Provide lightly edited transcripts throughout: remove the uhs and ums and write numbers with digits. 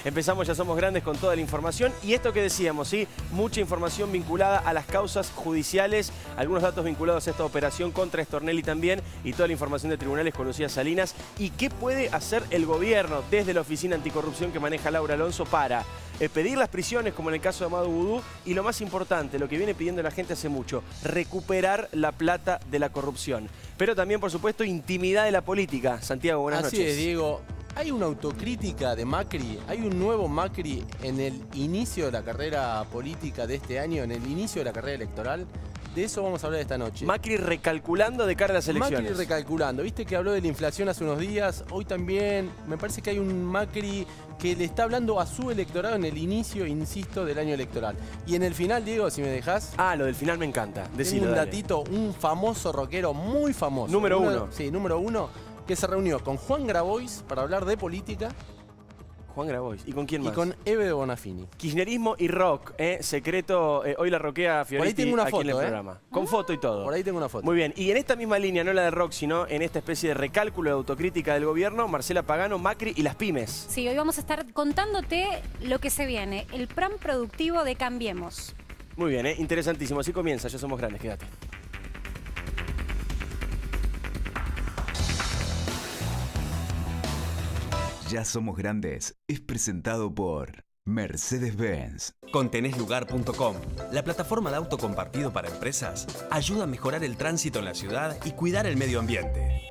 Empezamos Ya Somos Grandes con toda la información y esto que decíamos, ¿sí? Mucha información vinculada a las causas judiciales, algunos datos vinculados a esta operación contra Stornelli también y toda la información de tribunales con Lucía Salinas. ¿Y qué puede hacer el gobierno desde la Oficina Anticorrupción que maneja Laura Alonso para pedir las prisiones, como en el caso de Amado Vudú, y lo más importante, lo que viene pidiendo la gente hace mucho, recuperar la plata de la corrupción? Pero también, por supuesto, intimidad de la política. Santiago, buenas noches. Así es, Diego. Hay una autocrítica de Macri, hay un nuevo Macri en el inicio de la carrera política de este año, en el inicio de la carrera electoral. De eso vamos a hablar esta noche. Macri recalculando de cara a las elecciones. Macri recalculando. Viste que habló de la inflación hace unos días, hoy también. Me parece que hay un Macri que le está hablando a su electorado en el inicio, insisto, del año electoral. Y en el final, Diego, si me dejás. Ah, lo del final me encanta. Decilo, un dale. datito, un famoso rockero, muy famoso. Número uno. Sí, número uno, que se reunió con Juan Grabois para hablar de política. Juan Grabois. ¿Y con quién más? Y con Eve de Bonafini. Kirchnerismo y rock, secreto. Hoy la roquea Fioriti Por ahí tengo una aquí foto, en el programa. Con foto y todo. Por ahí tengo una foto. Muy bien. Y en esta misma línea, no la de rock, sino en esta especie de recálculo de autocrítica del gobierno, Marcela Pagano, Macri y las pymes. Sí, hoy vamos a estar contándote lo que se viene, el plan productivo de Cambiemos. Muy bien, interesantísimo. Así comienza Ya Somos Grandes, quédate. Ya Somos Grandes es presentado por Mercedes-Benz. Contenéslugar.com, la plataforma de auto compartido para empresas, ayuda a mejorar el tránsito en la ciudad y cuidar el medio ambiente.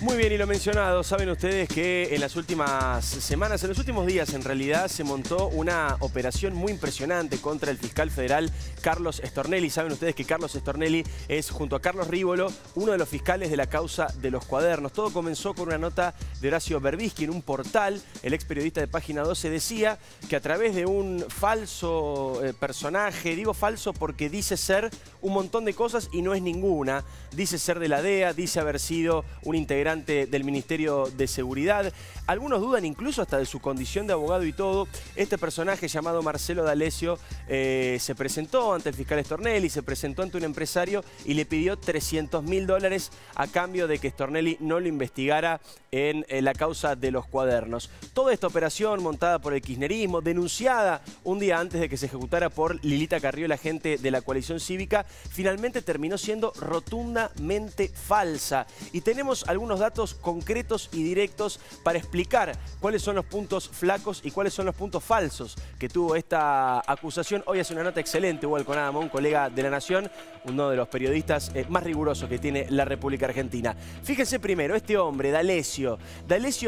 Muy bien, y lo mencionado, saben ustedes que en las últimas semanas, en los últimos días en realidad, se montó una operación muy impresionante contra el fiscal federal Carlos Stornelli. Saben ustedes que Carlos Stornelli es, junto a Carlos Rívolo, uno de los fiscales de la causa de los cuadernos. Todo comenzó con una nota de Horacio Berbisky en un portal. El ex periodista de Página 12 decía que a través de un falso personaje, digo falso porque dice ser un montón de cosas y no es ninguna, dice ser de la DEA, dice haber sido un integrante del Ministerio de Seguridad. Algunos dudan incluso hasta de su condición de abogado y todo. Este personaje llamado Marcelo D'Alessio se presentó ante el fiscal Stornelli, se presentó ante un empresario y le pidió $300.000 a cambio de que Stornelli no lo investigara en la causa de los cuadernos. Toda esta operación montada por el kirchnerismo, denunciada un día antes de que se ejecutara por Lilita Carrió, la gente de la coalición cívica, finalmente terminó siendo rotundamente falsa. Y tenemos algunos datos concretos y directos para explicar cuáles son los puntos flacos y cuáles son los puntos falsos que tuvo esta acusación. Hoy hace una nota excelente Hugo Alconada, un colega de La Nación, uno de los periodistas más rigurosos que tiene la República Argentina. Fíjense primero, este hombre, D'Alessio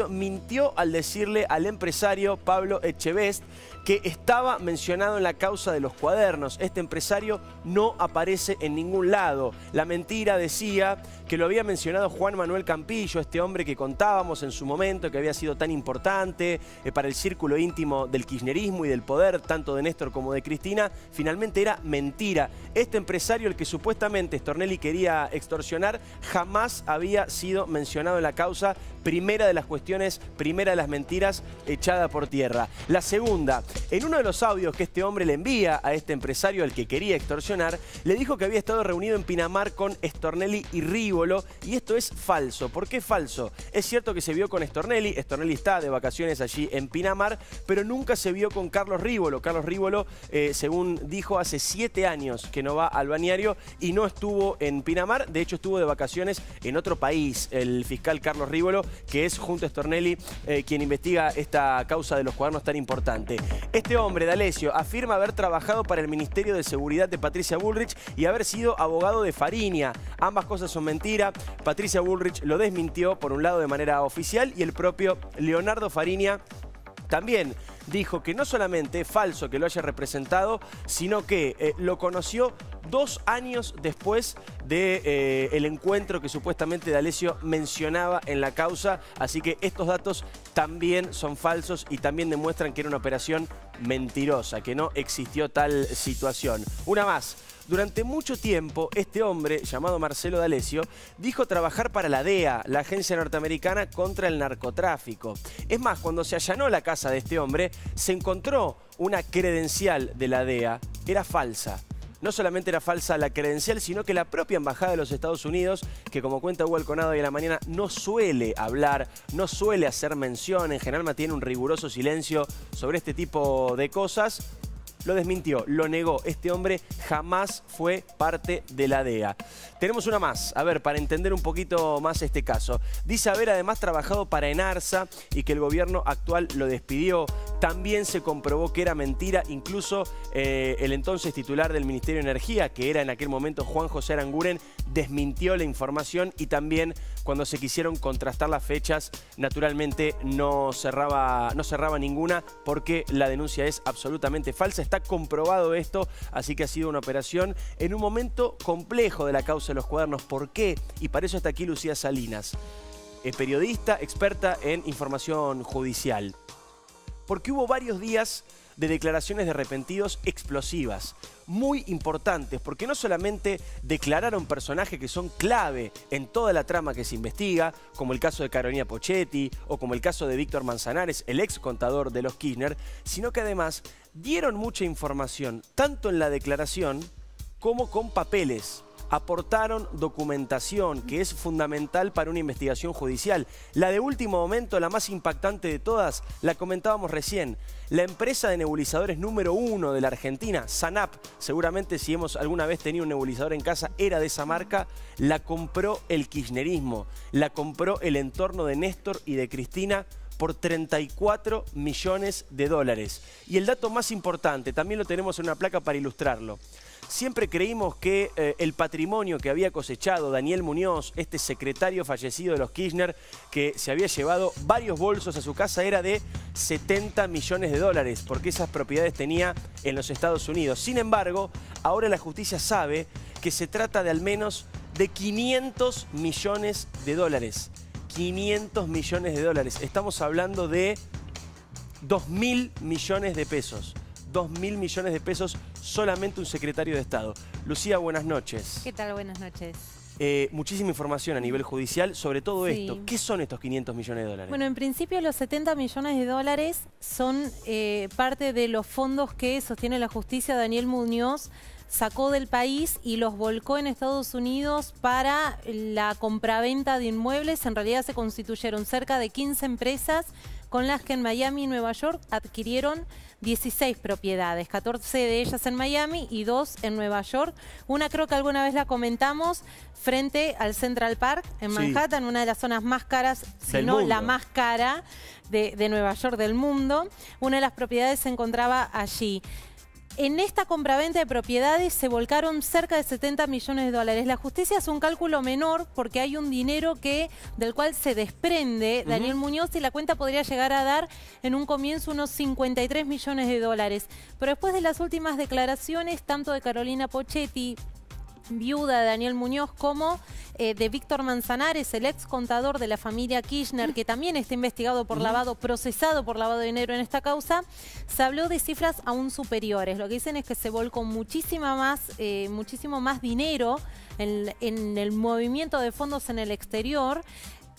mintió al decirle al empresario Pablo Echevest que estaba mencionado en la causa de los cuadernos. Este empresario no aparece en ningún lado. La mentira decía que lo había mencionado Juan Manuel Campillo, este hombre que contábamos en su momento, que había sido tan importante para el círculo íntimo del kirchnerismo y del poder, tanto de Néstor como de Cristina. Finalmente era mentira. Este empresario, el que supuestamente Stornelli quería extorsionar, jamás había sido mencionado en la causa. Primera de las cuestiones, primera de las mentiras echada por tierra. La segunda, en uno de los audios que este hombre le envía a este empresario al que quería extorsionar, le dijo que había estado reunido en Pinamar con Stornelli y Rívolo, y esto es falso. ¿Por qué es falso? Es cierto que se vio con Stornelli está de vacaciones allí en Pinamar, pero nunca se vio con Carlos Rívolo. Carlos Rívolo, según dijo, hace 7 años que no va al balneario y no estuvo en Pinamar, de hecho estuvo de vacaciones en otro país, el fiscal Carlos Rívolo, que es junto a Stornelli quien investiga esta causa de los cuadernos tan importante. Este hombre, D'Alessio, afirma haber trabajado para el Ministerio de Seguridad de Patricia Bullrich y haber sido abogado de Fariña. Ambas cosas son mentira. Patricia Bullrich lo desmintió, por un lado de manera oficial, y el propio Leonardo Fariña también dijo que no solamente es falso que lo haya representado, sino que lo conoció 2 años después del encuentro que supuestamente D'Alessio mencionaba en la causa. Así que estos datos también son falsos y también demuestran que era una operación mentirosa, que no existió tal situación. Una más. Durante mucho tiempo, este hombre, llamado Marcelo D'Alessio, dijo trabajar para la DEA, la agencia norteamericana contra el narcotráfico. Es más, cuando se allanó la casa de este hombre, se encontró una credencial de la DEA. Era falsa. no solamente era falsa la credencial, sino que la propia Embajada de los Estados Unidos, que como cuenta Hugo Alconado hoy a la mañana, no suele hablar, no suele hacer mención, en general mantiene un riguroso silencio sobre este tipo de cosas, lo desmintió, lo negó. Este hombre jamás fue parte de la DEA. Tenemos una más, a ver, para entender un poquito más este caso. Dice haber además trabajado para Enarsa y que el gobierno actual lo despidió. También se comprobó que era mentira, incluso el entonces titular del Ministerio de Energía, que era en aquel momento Juan José Aranguren, desmintió la información y también cuando se quisieron contrastar las fechas, naturalmente no cerraba ninguna porque la denuncia es absolutamente falsa. Está comprobado esto, así que ha sido una operación en un momento complejo de la causa de los cuadernos. ¿Por qué? Y para eso está aquí Lucía Salinas, periodista, experta en información judicial. Porque hubo varios días de declaraciones de arrepentidos explosivas, muy importantes, porque no solamente declararon personajes que son clave en toda la trama que se investiga, como el caso de Carolina Pochetti o como el caso de Víctor Manzanares, el ex contador de los Kirchner, sino que además dieron mucha información, tanto en la declaración como con papeles. Aportaron documentación que es fundamental para una investigación judicial. La de último momento, la más impactante de todas, la comentábamos recién. La empresa de nebulizadores número 1 de la Argentina, Sanap, seguramente si hemos alguna vez tenido un nebulizador en casa, era de esa marca, la compró el kirchnerismo, la compró el entorno de Néstor y de Cristina por 34 millones de dólares. Y el dato más importante, también lo tenemos en una placa para ilustrarlo. Siempre creímos que el patrimonio que había cosechado Daniel Muñoz, este secretario fallecido de los Kirchner, que se había llevado varios bolsos a su casa, era de 70 millones de dólares, porque esas propiedades tenía en los Estados Unidos. Sin embargo, ahora la justicia sabe que se trata de al menos de 500 millones de dólares. 500 millones de dólares. Estamos hablando de 2.000 millones de pesos. 2.000 millones de pesos solamente un secretario de Estado. Lucía, buenas noches. ¿Qué tal? Buenas noches. Muchísima información a nivel judicial sobre todo esto. ¿Qué son estos 500 millones de dólares? Bueno, en principio los 70 millones de dólares son parte de los fondos que sostiene la justicia. Daniel Muñoz sacó del país y los volcó en Estados Unidos para la compraventa de inmuebles. En realidad se constituyeron cerca de 15 empresas con las que en Miami y Nueva York adquirieron 16 propiedades, 14 de ellas en Miami y 2 en Nueva York. Una creo que alguna vez la comentamos, frente al Central Park en Manhattan, una de las zonas más caras, si no la más cara de Nueva York del mundo. Una de las propiedades se encontraba allí. En esta compraventa de propiedades se volcaron cerca de 70 millones de dólares. La justicia hace un cálculo menor porque hay un dinero del cual se desprende Daniel Muñoz y la cuenta podría llegar a dar en un comienzo unos 53 millones de dólares. Pero después de las últimas declaraciones, tanto de Carolina Pochetti, viuda de Daniel Muñoz, como de Víctor Manzanares, el ex contador de la familia Kirchner, que también está investigado por lavado, procesado por lavado de dinero en esta causa, se habló de cifras aún superiores. Lo que dicen es que se volcó muchísimo más dinero en el movimiento de fondos en el exterior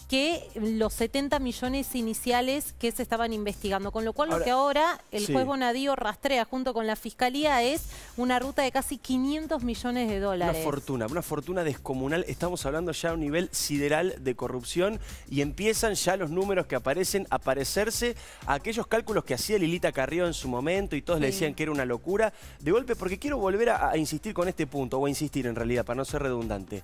que los 70 millones iniciales que se estaban investigando. Con lo cual, lo que ahora el juez Bonadío rastrea junto con la Fiscalía es una ruta de casi 500 millones de dólares. Una fortuna descomunal. Estamos hablando ya a un nivel sideral de corrupción y empiezan ya los números que aparecen a parecerse a aquellos cálculos que hacía Lilita Carrió en su momento y todos le decían que era una locura. De golpe, porque quiero volver a insistir con este punto, o a insistir en realidad, para no ser redundante.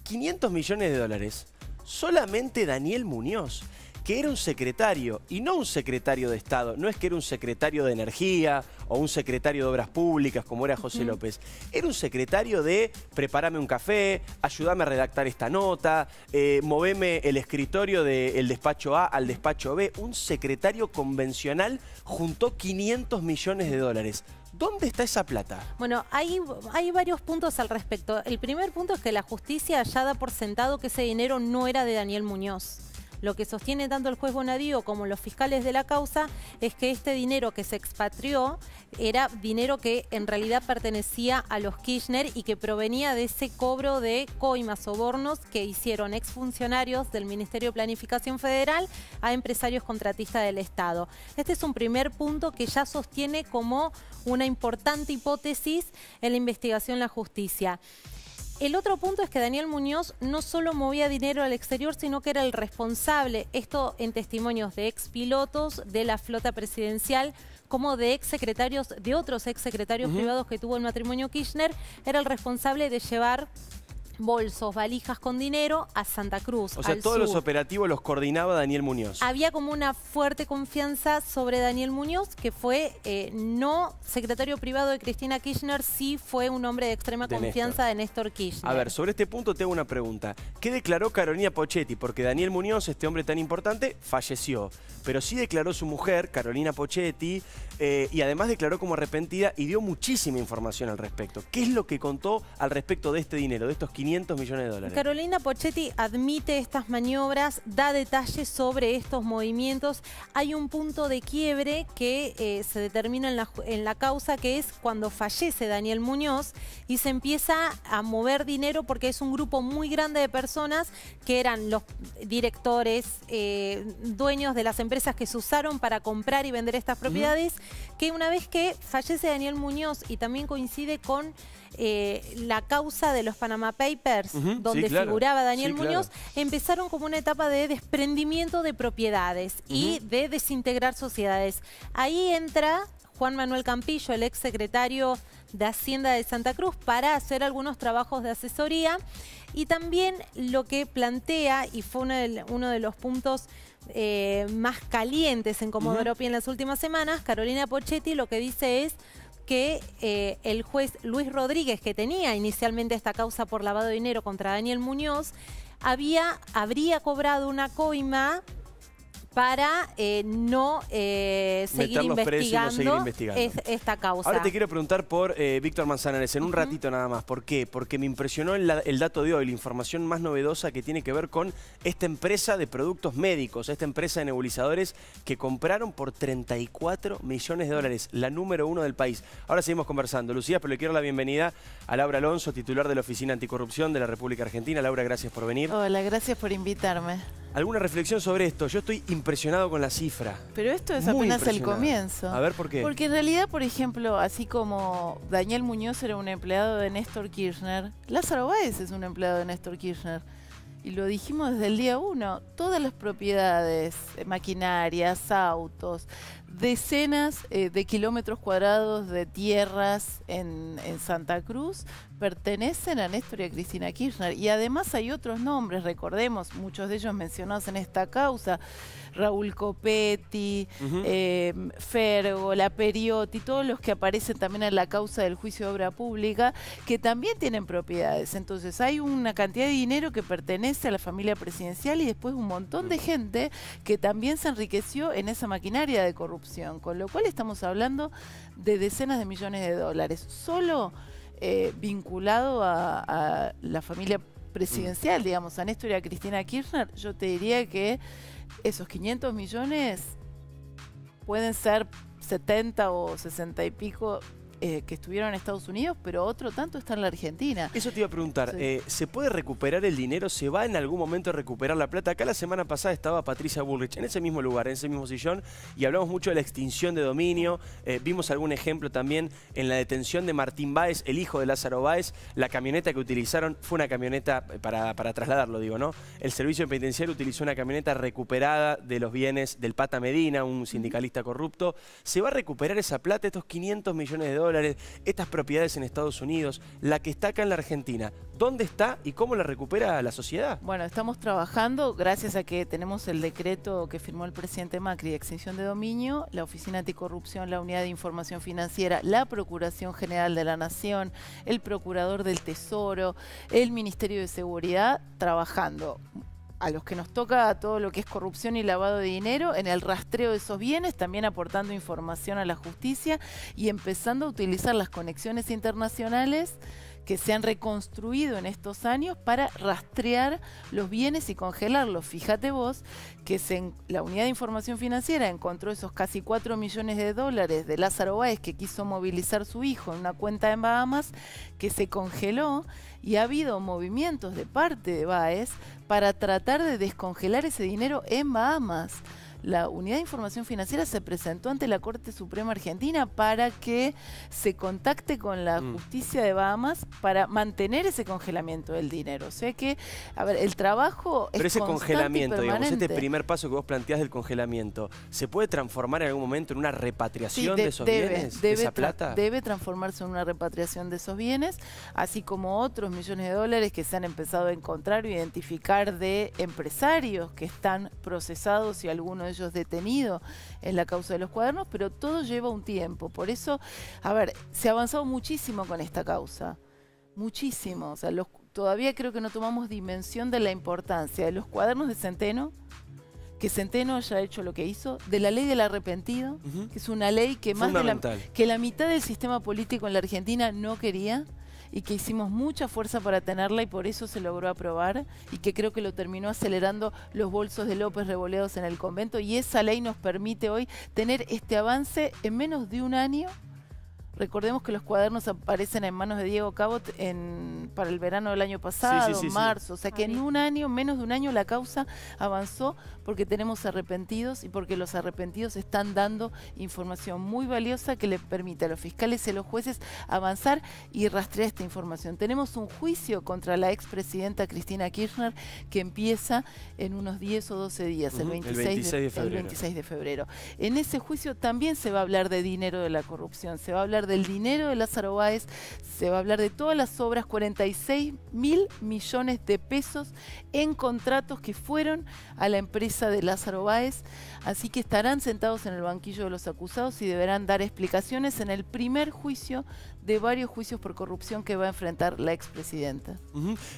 500 millones de dólares. Solamente Daniel Muñoz, que era un secretario, y no un secretario de Estado, no es que era un secretario de Energía o un secretario de Obras Públicas como era José López, era un secretario de prepárame un café, ayúdame a redactar esta nota, moveme el escritorio del despacho A al despacho B. Un secretario convencional juntó 500 millones de dólares. ¿Dónde está esa plata? Bueno, hay varios puntos al respecto. El primer punto es que la justicia ya da por sentado que ese dinero no era de Daniel Muñoz. Lo que sostiene tanto el juez Bonadío como los fiscales de la causa es que este dinero que se expatrió era dinero que en realidad pertenecía a los Kirchner y que provenía de ese cobro de coimas, sobornos que hicieron exfuncionarios del Ministerio de Planificación Federal a empresarios contratistas del Estado. Este es un primer punto que ya sostiene como una importante hipótesis en la investigación de la justicia. El otro punto es que Daniel Muñoz no solo movía dinero al exterior, sino que era el responsable, esto en testimonios de expilotos de la flota presidencial, como de exsecretarios, de otros exsecretarios privados que tuvo el matrimonio Kirchner, era el responsable de llevar bolsos, valijas con dinero a Santa Cruz. O sea, todos los operativos los coordinaba Daniel Muñoz. Había como una fuerte confianza sobre Daniel Muñoz, que fue no secretario privado de Cristina Kirchner, sí fue un hombre de extrema confianza de Néstor Kirchner. A ver, sobre este punto te hago una pregunta. ¿Qué declaró Carolina Pochetti? Porque Daniel Muñoz, este hombre tan importante, falleció. Pero sí declaró su mujer, Carolina Pochetti, y además declaró como arrepentida y dio muchísima información al respecto. ¿Qué es lo que contó al respecto de este dinero, de estos 500 millones de dólares? Carolina Pochetti admite estas maniobras, da detalles sobre estos movimientos. Hay un punto de quiebre que se determina en la causa, que es cuando fallece Daniel Muñoz y se empieza a mover dinero porque es un grupo muy grande de personas que eran los directores, dueños de las empresas que se usaron para comprar y vender estas propiedades, que una vez que fallece Daniel Muñoz y también coincide con la causa de los Panama Papers, donde figuraba Daniel Muñoz, empezaron como una etapa de desprendimiento de propiedades y de desintegrar sociedades. Ahí entra Juan Manuel Campillo, el ex secretario de Hacienda de Santa Cruz, para hacer algunos trabajos de asesoría. Y también lo que plantea, y fue uno de los puntos más calientes en Comodoro Pi en las últimas semanas, Carolina Pochetti lo que dice es que el juez Luis Rodríguez, que tenía inicialmente esta causa por lavado de dinero contra Daniel Muñoz, habría cobrado una coima para no seguir investigando esta causa. Ahora te quiero preguntar por Víctor Manzanares, en un ratito nada más. ¿Por qué? Porque me impresionó el dato de hoy, la información más novedosa que tiene que ver con esta empresa de productos médicos, esta empresa de nebulizadores que compraron por 34 millones de dólares, la número 1 del país. Ahora seguimos conversando. Lucía, pero le quiero la bienvenida a Laura Alonso, titular de la Oficina Anticorrupción de la República Argentina. Laura, gracias por venir. Hola, gracias por invitarme. ¿Alguna reflexión sobre esto? Yo estoy impresionado con la cifra. Pero esto es apenas el comienzo. A ver, ¿por qué? Porque en realidad, por ejemplo, así como Daniel Muñoz era un empleado de Néstor Kirchner, Lázaro Báez es un empleado de Néstor Kirchner. Y lo dijimos desde el día 1. Todas las propiedades, maquinarias, autos, decenas de kilómetros cuadrados de tierras en Santa Cruz pertenecen a Néstor y a Cristina Kirchner. Y además hay otros nombres, recordemos, muchos de ellos mencionados en esta causa. Raúl Copetti, Fergo, La Periotti, todos los que aparecen también en la causa del juicio de obra pública, que también tienen propiedades. Entonces hay una cantidad de dinero que pertenece a la familia presidencial y después un montón de gente que también se enriqueció en esa maquinaria de corrupción, con lo cual estamos hablando de decenas de millones de dólares, solo vinculado a la familia presidencial, digamos, a Néstor y a Cristina Kirchner. Yo te diría que esos 500 millones pueden ser 70 o 60 y pico que estuvieron en Estados Unidos, pero otro tanto está en la Argentina. Eso te iba a preguntar, Sí. ¿se puede recuperar el dinero? ¿Se va en algún momento a recuperar la plata? Acá la semana pasada estaba Patricia Bullrich en ese mismo lugar, en ese mismo sillón, y hablamos mucho de la extinción de dominio. Vimos algún ejemplo también en la detención de Martín Báez, el hijo de Lázaro Báez. La camioneta que utilizaron fue una camioneta para trasladarlo, digo, ¿no? El servicio penitenciario utilizó una camioneta recuperada de los bienes del Pata Medina, un sindicalista corrupto. ¿Se va a recuperar esa plata, estos 500 millones de dólares, estas propiedades en Estados Unidos, la que está acá en la Argentina? ¿Dónde está y cómo la recupera la sociedad? Bueno, estamos trabajando, gracias a que tenemos el decreto que firmó el presidente Macri de extinción de dominio, la Oficina Anticorrupción, la Unidad de Información Financiera, la Procuración General de la Nación, el Procurador del Tesoro, el Ministerio de Seguridad, trabajando a los que nos toca todo lo que es corrupción y lavado de dinero, en el rastreo de esos bienes, también aportando información a la justicia y empezando a utilizar las conexiones internacionales que se han reconstruido en estos años para rastrear los bienes y congelarlos. Fíjate vos que la Unidad de Información Financiera encontró esos casi 4 millones de dólares de Lázaro Báez que quiso movilizar su hijo en una cuenta en Bahamas, que se congeló, y ha habido movimientos de parte de Báez para tratar de descongelar ese dinero en Bahamas. La Unidad de Información Financiera se presentó ante la Corte Suprema Argentina para que se contacte con la justicia de Bahamas para mantener ese congelamiento del dinero. O sea que, a ver, el trabajo Pero es ese constante congelamiento, y digamos, permanente. este primer paso que vos planteás del congelamiento, ¿se puede transformar en algún momento en una repatriación de esos bienes, de esa plata? Debe transformarse en una repatriación de esos bienes, así como otros millones de dólares que se han empezado a encontrar o identificar de empresarios que están procesados y algunos de ellos detenidos en la causa de los cuadernos, pero todo lleva un tiempo. Por eso, a ver, se ha avanzado muchísimo con esta causa. Muchísimo. O sea, todavía creo que no tomamos dimensión de la importancia de los cuadernos de Centeno, que Centeno haya hecho lo que hizo, de la ley del arrepentido, que es una ley que que la mitad del sistema político en la Argentina no quería, y que hicimos mucha fuerza para tenerla y por eso se logró aprobar, y que creo que lo terminó acelerando los bolsos de López revoleados en el convento, y esa ley nos permite hoy tener este avance en menos de un año. Recordemos que los cuadernos aparecen en manos de Diego Cabot para el verano del año pasado, marzo. O sea que en un año, menos de un año, la causa avanzó porque tenemos arrepentidos y porque los arrepentidos están dando información muy valiosa que le permite a los fiscales y a los jueces avanzar y rastrear esta información. Tenemos un juicio contra la expresidenta Cristina Kirchner que empieza en unos 10 o 12 días, el 26 de febrero. En ese juicio también se va a hablar de dinero de la corrupción, se va a hablar del dinero de Lázaro Báez, se va a hablar de todas las obras, 46.000 millones de pesos en contratos que fueron a la empresa de Lázaro Báez, así que estarán sentados en el banquillo de los acusados y deberán dar explicaciones en el primer juicio de varios juicios por corrupción que va a enfrentar la expresidenta.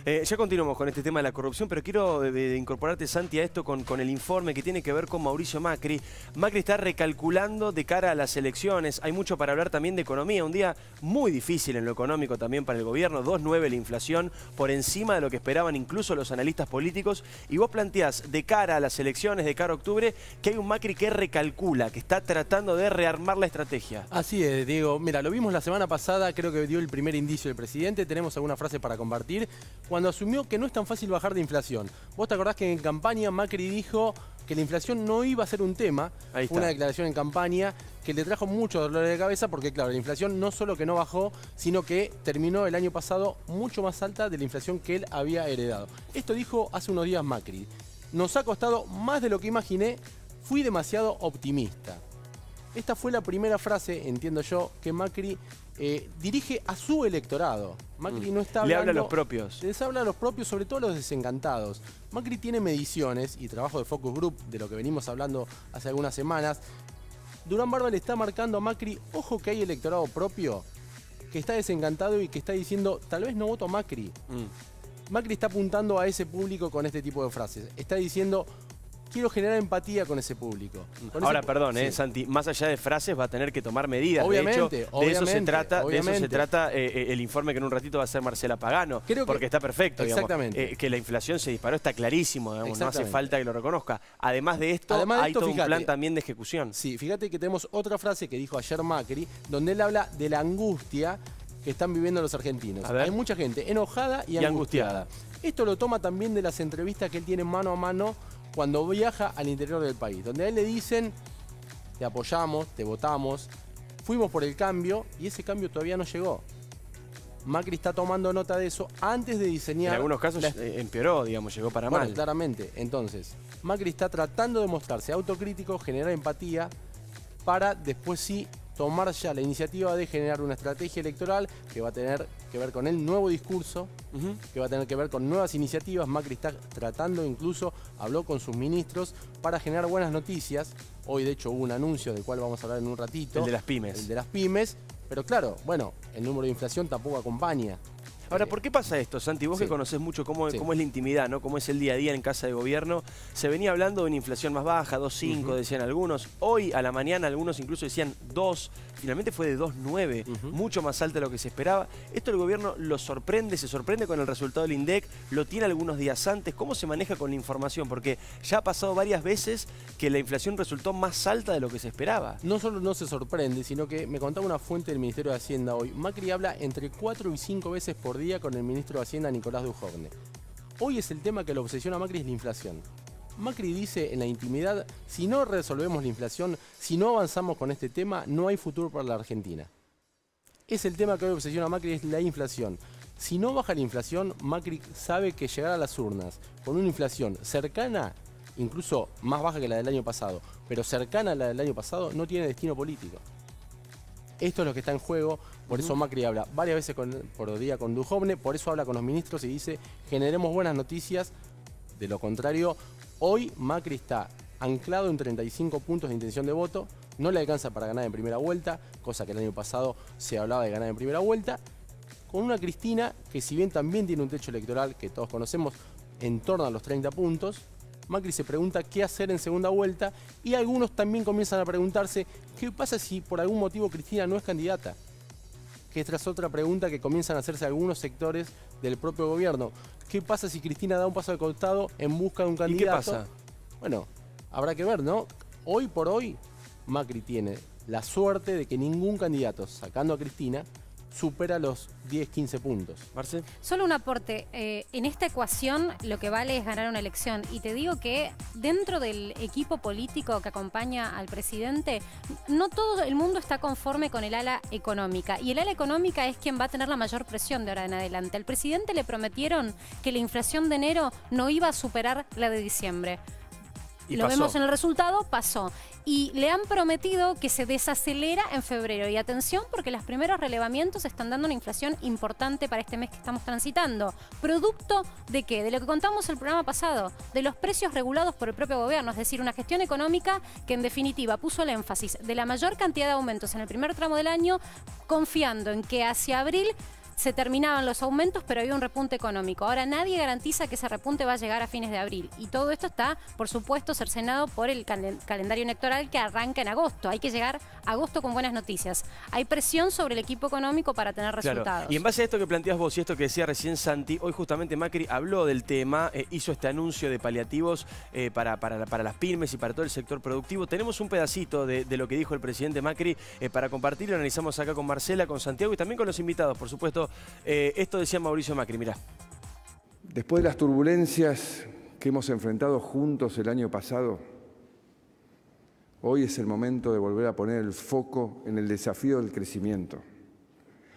Ya continuamos con este tema de la corrupción, pero quiero incorporarte, Santi, a esto con el informe que tiene que ver con Mauricio Macri. Macri está recalculando de cara a las elecciones. Hay mucho para hablar también de economía. Un día muy difícil en lo económico también para el gobierno. 2,9 la inflación, por encima de lo que esperaban incluso los analistas políticos. Y vos planteás de cara a las elecciones, de cara a octubre, que hay un Macri que recalcula, que está tratando de rearmar la estrategia. Así es, Diego. Mira, lo vimos la semana pasada. Creo que dio el primer indicio del presidente. Tenemos alguna frase para compartir. Cuando asumió que no es tan fácil bajar de inflación. Vos te acordás que en campaña Macri dijo que la inflación no iba a ser un tema. Una declaración en campaña que le trajo mucho dolor de cabeza porque, claro, la inflación no solo que no bajó, sino que terminó el año pasado mucho más alta de la inflación que él había heredado. Esto dijo hace unos días Macri. Nos ha costado más de lo que imaginé. Fui demasiado optimista. Esta fue la primera frase, entiendo yo, que Macri dirige a su electorado. Macri no está hablando... Le habla a los propios. Les habla a los propios, sobre todo a los desencantados. Macri tiene mediciones y trabajo de Focus Group, de lo que venimos hablando hace algunas semanas. Durán Barba le está marcando a Macri, ojo que hay electorado propio, que está desencantado y que está diciendo, tal vez no voto a Macri. Macri está apuntando a ese público con este tipo de frases. Está diciendo... Quiero generar empatía con ese público. Ahora, perdón, Santi, más allá de frases va a tener que tomar medidas. Obviamente, de hecho, de eso se trata el informe que en un ratito va a hacer Marcela Pagano. Porque está perfecto, exactamente. Que la inflación se disparó, está clarísimo, digamos, no hace falta que lo reconozca. Además de esto, hay todo un plan también de ejecución. Sí, fíjate que tenemos otra frase que dijo ayer Macri, donde él habla de la angustia que están viviendo los argentinos. Hay mucha gente enojada y angustiada. Esto lo toma también de las entrevistas que él tiene mano a mano cuando viaja al interior del país, donde a él le dicen, te apoyamos, te votamos, fuimos por el cambio y ese cambio todavía no llegó. Macri está tomando nota de eso antes de diseñar... En algunos casos empeoró, digamos, llegó para mal. Claramente. Entonces, Macri está tratando de mostrarse autocrítico, generar empatía, para después sí tomar ya la iniciativa de generar una estrategia electoral que va a tener que ver con el nuevo discurso, que va a tener que ver con nuevas iniciativas. Macri está tratando, incluso habló con sus ministros para generar buenas noticias. Hoy de hecho hubo un anuncio del cual vamos a hablar en un ratito. El de las pymes. El de las pymes, pero claro, bueno, el número de inflación tampoco acompaña. Ahora, ¿por qué pasa esto, Santi? Vos que conocés mucho cómo es la intimidad, ¿no? Cómo es el día a día en casa de gobierno. Se venía hablando de una inflación más baja, 2,5 decían algunos. Hoy a la mañana algunos incluso decían 2. Finalmente fue de 2,9, mucho más alta de lo que se esperaba. Esto el gobierno lo sorprende, se sorprende con el resultado del INDEC, lo tiene algunos días antes. ¿Cómo se maneja con la información? Porque ya ha pasado varias veces que la inflación resultó más alta de lo que se esperaba. No solo no se sorprende, sino que me contaba una fuente del Ministerio de Hacienda hoy. Macri habla entre 4 y 5 veces por día con el ministro de Hacienda, Nicolás Dujovne. Hoy es el tema que lo obsesiona a Macri, es la inflación. Macri dice en la intimidad, si no resolvemos la inflación, si no avanzamos con este tema, no hay futuro para la Argentina. Es el tema que hoy obsesiona a Macri, es la inflación. Si no baja la inflación, Macri sabe que llegar a las urnas con una inflación cercana, incluso más baja que la del año pasado, pero cercana a la del año pasado, no tiene destino político. Esto es lo que está en juego, por eso Macri habla varias veces por día con Dujovne, por eso habla con los ministros y dice, generemos buenas noticias. De lo contrario, hoy Macri está anclado en 35 puntos de intención de voto, no le alcanza para ganar en primera vuelta, cosa que el año pasado se hablaba de ganar en primera vuelta, con una Cristina que si bien también tiene un techo electoral que todos conocemos en torno a los 30 puntos, Macri se pregunta qué hacer en segunda vuelta y algunos también comienzan a preguntarse qué pasa si por algún motivo Cristina no es candidata. Que esta es otra pregunta que comienzan a hacerse algunos sectores del propio gobierno. ¿Qué pasa si Cristina da un paso al costado en busca de un candidato? ¿Y qué pasa? Bueno, habrá que ver, ¿no? Hoy por hoy, Macri tiene la suerte de que ningún candidato, sacando a Cristina, supera los 10-15 puntos. Marce. Solo un aporte. En esta ecuación lo que vale es ganar una elección. Y te digo que dentro del equipo político que acompaña al presidente, no todo el mundo está conforme con el ala económica. Y el ala económica es quien va a tener la mayor presión de ahora en adelante. Al presidente le prometieron que la inflación de enero no iba a superar la de diciembre. Y lo pasó. vemos en el resultado, pasó. Y le han prometido que se desacelera en febrero. Y atención, porque los primeros relevamientos están dando una inflación importante para este mes que estamos transitando. ¿Producto de qué? De lo que contamos el programa pasado, de los precios regulados por el propio gobierno. Es decir, una gestión económica que en definitiva puso el énfasis de la mayor cantidad de aumentos en el primer tramo del año, confiando en que hacia abril se terminaban los aumentos, pero había un repunte económico. Ahora nadie garantiza que ese repunte va a llegar a fines de abril. Y todo esto está, por supuesto, cercenado por el calendario electoral que arranca en agosto. Hay que llegar a agosto con buenas noticias. Hay presión sobre el equipo económico para tener resultados. Claro. Y en base a esto que planteas vos y esto que decía recién Santi, hoy justamente Macri habló del tema, hizo este anuncio de paliativos para las pymes y para todo el sector productivo. Tenemos un pedacito de lo que dijo el presidente Macri para compartir. Lo analizamos acá con Marcela, con Santiago y también con los invitados, por supuesto. Esto decía Mauricio Macri, mirá. Después de las turbulencias que hemos enfrentado juntos el año pasado, hoy es el momento de volver a poner el foco en el desafío del crecimiento,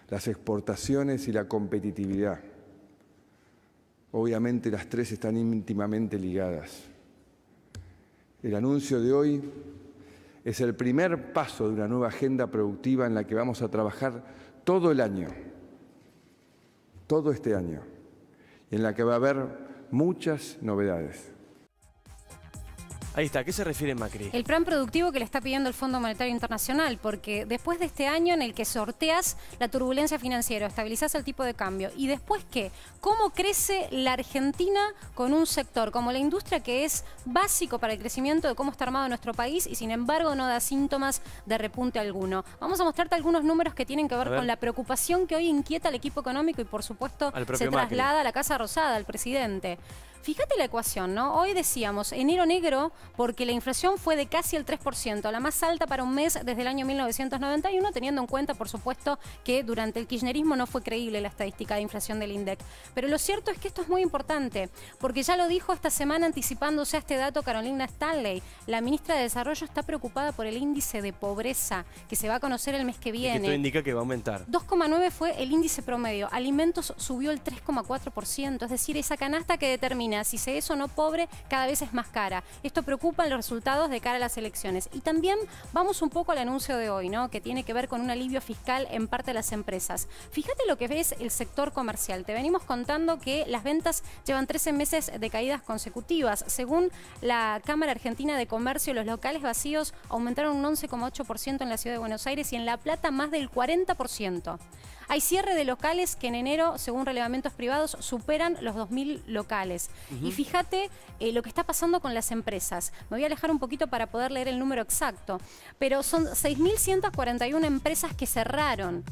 las exportaciones y la competitividad. Obviamente las tres están íntimamente ligadas. El anuncio de hoy es el primer paso de una nueva agenda productiva en la que vamos a trabajar todo el año, todo este año, y en la que va a haber muchas novedades. Ahí está, ¿a qué se refiere Macri? El plan productivo que le está pidiendo el Fondo Monetario Internacional, porque después de este año en el que sorteas la turbulencia financiera, estabilizás el tipo de cambio, ¿y después qué? ¿Cómo crece la Argentina con un sector como la industria que es básico para el crecimiento de cómo está armado nuestro país y sin embargo no da síntomas de repunte alguno? Vamos a mostrarte algunos números que tienen que ver con la preocupación que hoy inquieta al equipo económico y por supuesto se traslada a la Casa Rosada, al presidente. Fíjate la ecuación, ¿no? Hoy decíamos enero negro porque la inflación fue de casi el 3%, la más alta para un mes desde el año 1991, teniendo en cuenta, por supuesto, que durante el kirchnerismo no fue creíble la estadística de inflación del INDEC. Pero lo cierto es que esto es muy importante, porque ya lo dijo esta semana anticipándose a este dato Carolina Stanley. La ministra de Desarrollo está preocupada por el índice de pobreza que se va a conocer el mes que viene. Y que esto indica que va a aumentar. 2,9 fue el índice promedio. Alimentos subió el 3,4%, es decir, esa canasta que determina si se es o no pobre cada vez es más cara. Esto preocupa en los resultados de cara a las elecciones. Y también vamos un poco al anuncio de hoy, ¿no? Que tiene que ver con un alivio fiscal en parte de las empresas. Fíjate lo que ves el sector comercial. Te venimos contando que las ventas llevan 13 meses de caídas consecutivas. Según la Cámara Argentina de Comercio, los locales vacíos aumentaron un 11,8% en la ciudad de Buenos Aires y en La Plata más del 40%. Hay cierre de locales que en enero, según relevamientos privados, superan los 2.000 locales. Y fíjate lo que está pasando con las empresas. Me voy a alejar un poquito para poder leer el número exacto, pero son 6.141 empresas que cerraron.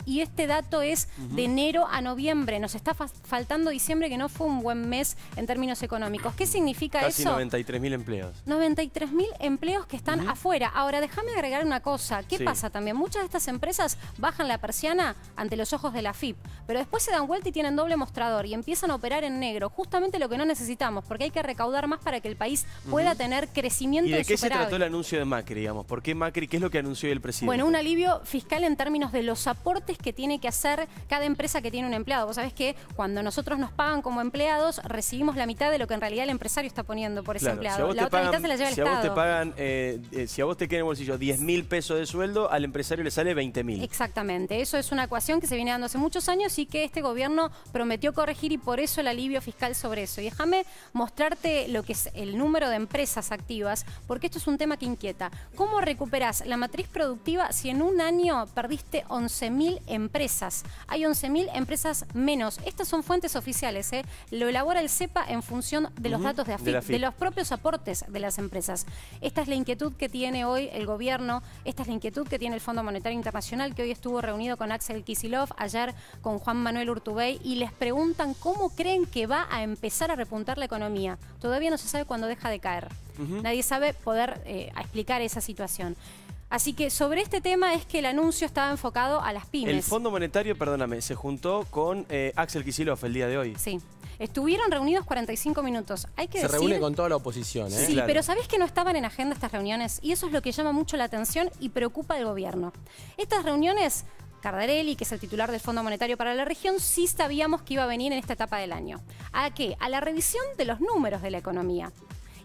Y este dato es de enero a noviembre. Nos está faltando diciembre, que no fue un buen mes en términos económicos. ¿Qué significa Casi eso? 93.000 empleos. 93.000 empleos que están afuera. Ahora, déjame agregar una cosa. ¿Qué pasa también? Muchas de estas empresas bajan la persiana ante los ojos de la AFIP, pero después se dan vuelta y tienen doble mostrador y empiezan a operar en negro. Justamente lo que no necesitamos, porque hay que recaudar más para que el país pueda tener crecimiento. ¿Y de qué se superávit. trató el anuncio de Macri, digamos? ¿Por qué Macri? ¿Qué es lo que anunció el presidente? Bueno, un alivio fiscal en términos de los aportes que tiene que hacer cada empresa que tiene un empleado. Vos sabés que cuando nosotros nos pagan como empleados, recibimos la mitad de lo que en realidad el empresario está poniendo por ese empleado. La otra mitad se la lleva el Estado. Si a vos te pagan, si a vos te queda en el bolsillo 10.000 pesos de sueldo, al empresario le sale 20.000. Exactamente. Eso es una ecuación que se viene dando hace muchos años y que este gobierno prometió corregir, y por eso el alivio fiscal sobre eso. Y déjame mostrarte lo que es el número de empresas activas, porque esto es un tema que inquieta. ¿Cómo recuperás la matriz productiva si en un año perdiste 11.000 empresas? Hay 11.000 empresas menos. Estas son fuentes oficiales, ¿eh? Lo elabora el CEPA en función de los datos de AFIP, de los propios aportes de las empresas. Esta es la inquietud que tiene hoy el gobierno, esta es la inquietud que tiene el Fondo Monetario Internacional, que hoy estuvo reunido con Axel Kicillof, ayer con Juan Manuel Urtubey, y les preguntan cómo creen que va a empezar a repuntar la economía. Todavía no se sabe cuándo deja de caer. Nadie sabe poder explicar esa situación. Así que sobre este tema es que el anuncio estaba enfocado a las pymes. El Fondo Monetario, perdóname, se juntó con Axel Kicillof el día de hoy. Sí. Estuvieron reunidos 45 minutos. Hay que Se reúne con toda la oposición, ¿eh? Sí, pero ¿sabés que no estaban en agenda estas reuniones? Y eso es lo que llama mucho la atención y preocupa al gobierno. Estas reuniones, Cardarelli, que es el titular del Fondo Monetario para la región, sí sabíamos que iba a venir en esta etapa del año. ¿A qué? A la revisión de los números de la economía.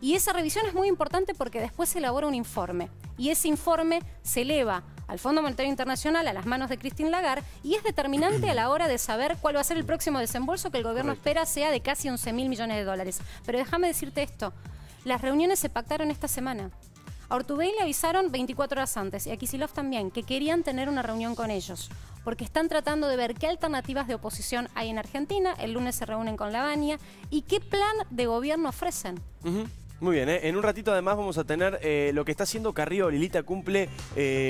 Y esa revisión es muy importante porque después se elabora un informe. Y ese informe se eleva al Fondo Monetario Internacional, a las manos de Christine Lagarde, y es determinante a la hora de saber cuál va a ser el próximo desembolso, que el gobierno espera sea de casi 11.000 millones de dólares. Pero déjame decirte esto, las reuniones se pactaron esta semana. A Urtubey le avisaron 24 horas antes, y a Kicillof también, que querían tener una reunión con ellos, porque están tratando de ver qué alternativas de oposición hay en Argentina. El lunes se reúnen con Lavagna y qué plan de gobierno ofrecen. Muy bien, en un ratito además vamos a tener lo que está haciendo Carrió. Lilita cumple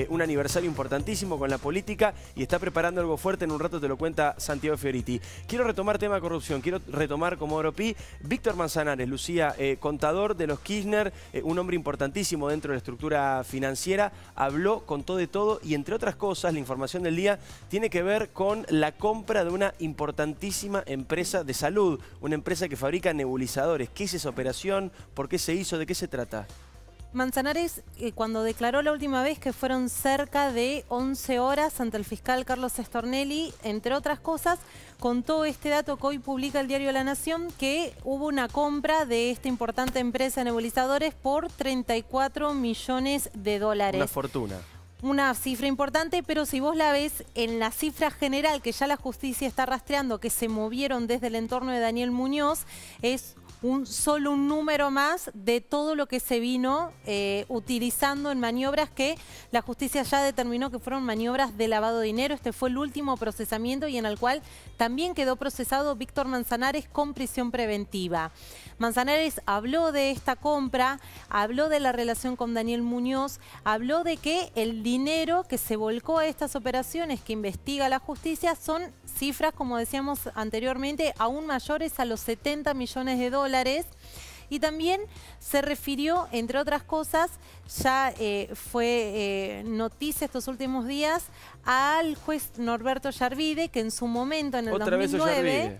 un aniversario importantísimo con la política y está preparando algo fuerte. En un rato te lo cuenta Santiago Fioriti. Quiero retomar tema de corrupción, quiero retomar como Oropí. Víctor Manzanares, Lucía, contador de los Kirchner, un hombre importantísimo dentro de la estructura financiera, habló, contó de todo y entre otras cosas la información del día tiene que ver con la compra de una importantísima empresa de salud, una empresa que fabrica nebulizadores. ¿Qué es esa operación? ¿Por qué se hizo? ¿De qué se trata? Manzanares, cuando declaró la última vez que fueron cerca de 11 horas ante el fiscal Carlos Stornelli, entre otras cosas, contó este dato que hoy publica el diario La Nación, que hubo una compra de esta importante empresa de nebulizadores por 34 millones de dólares. Una fortuna. Una cifra importante, pero si vos la ves en la cifra general que ya la justicia está rastreando, que se movieron desde el entorno de Daniel Muñoz, es solo un número más de todo lo que se vino utilizando en maniobras que la justicia ya determinó que fueron maniobras de lavado de dinero. Este fue el último procesamiento y en el cual también quedó procesado Víctor Manzanares con prisión preventiva. Manzanares habló de esta compra, habló de la relación con Daniel Muñoz, habló de que el dinero que se volcó a estas operaciones que investiga la justicia son cifras, como decíamos anteriormente, aún mayores a los 70 millones de dólares. Y también se refirió, entre otras cosas, ya fue noticia estos últimos días, al juez Norberto Yarvide, que en su momento, en el 2009,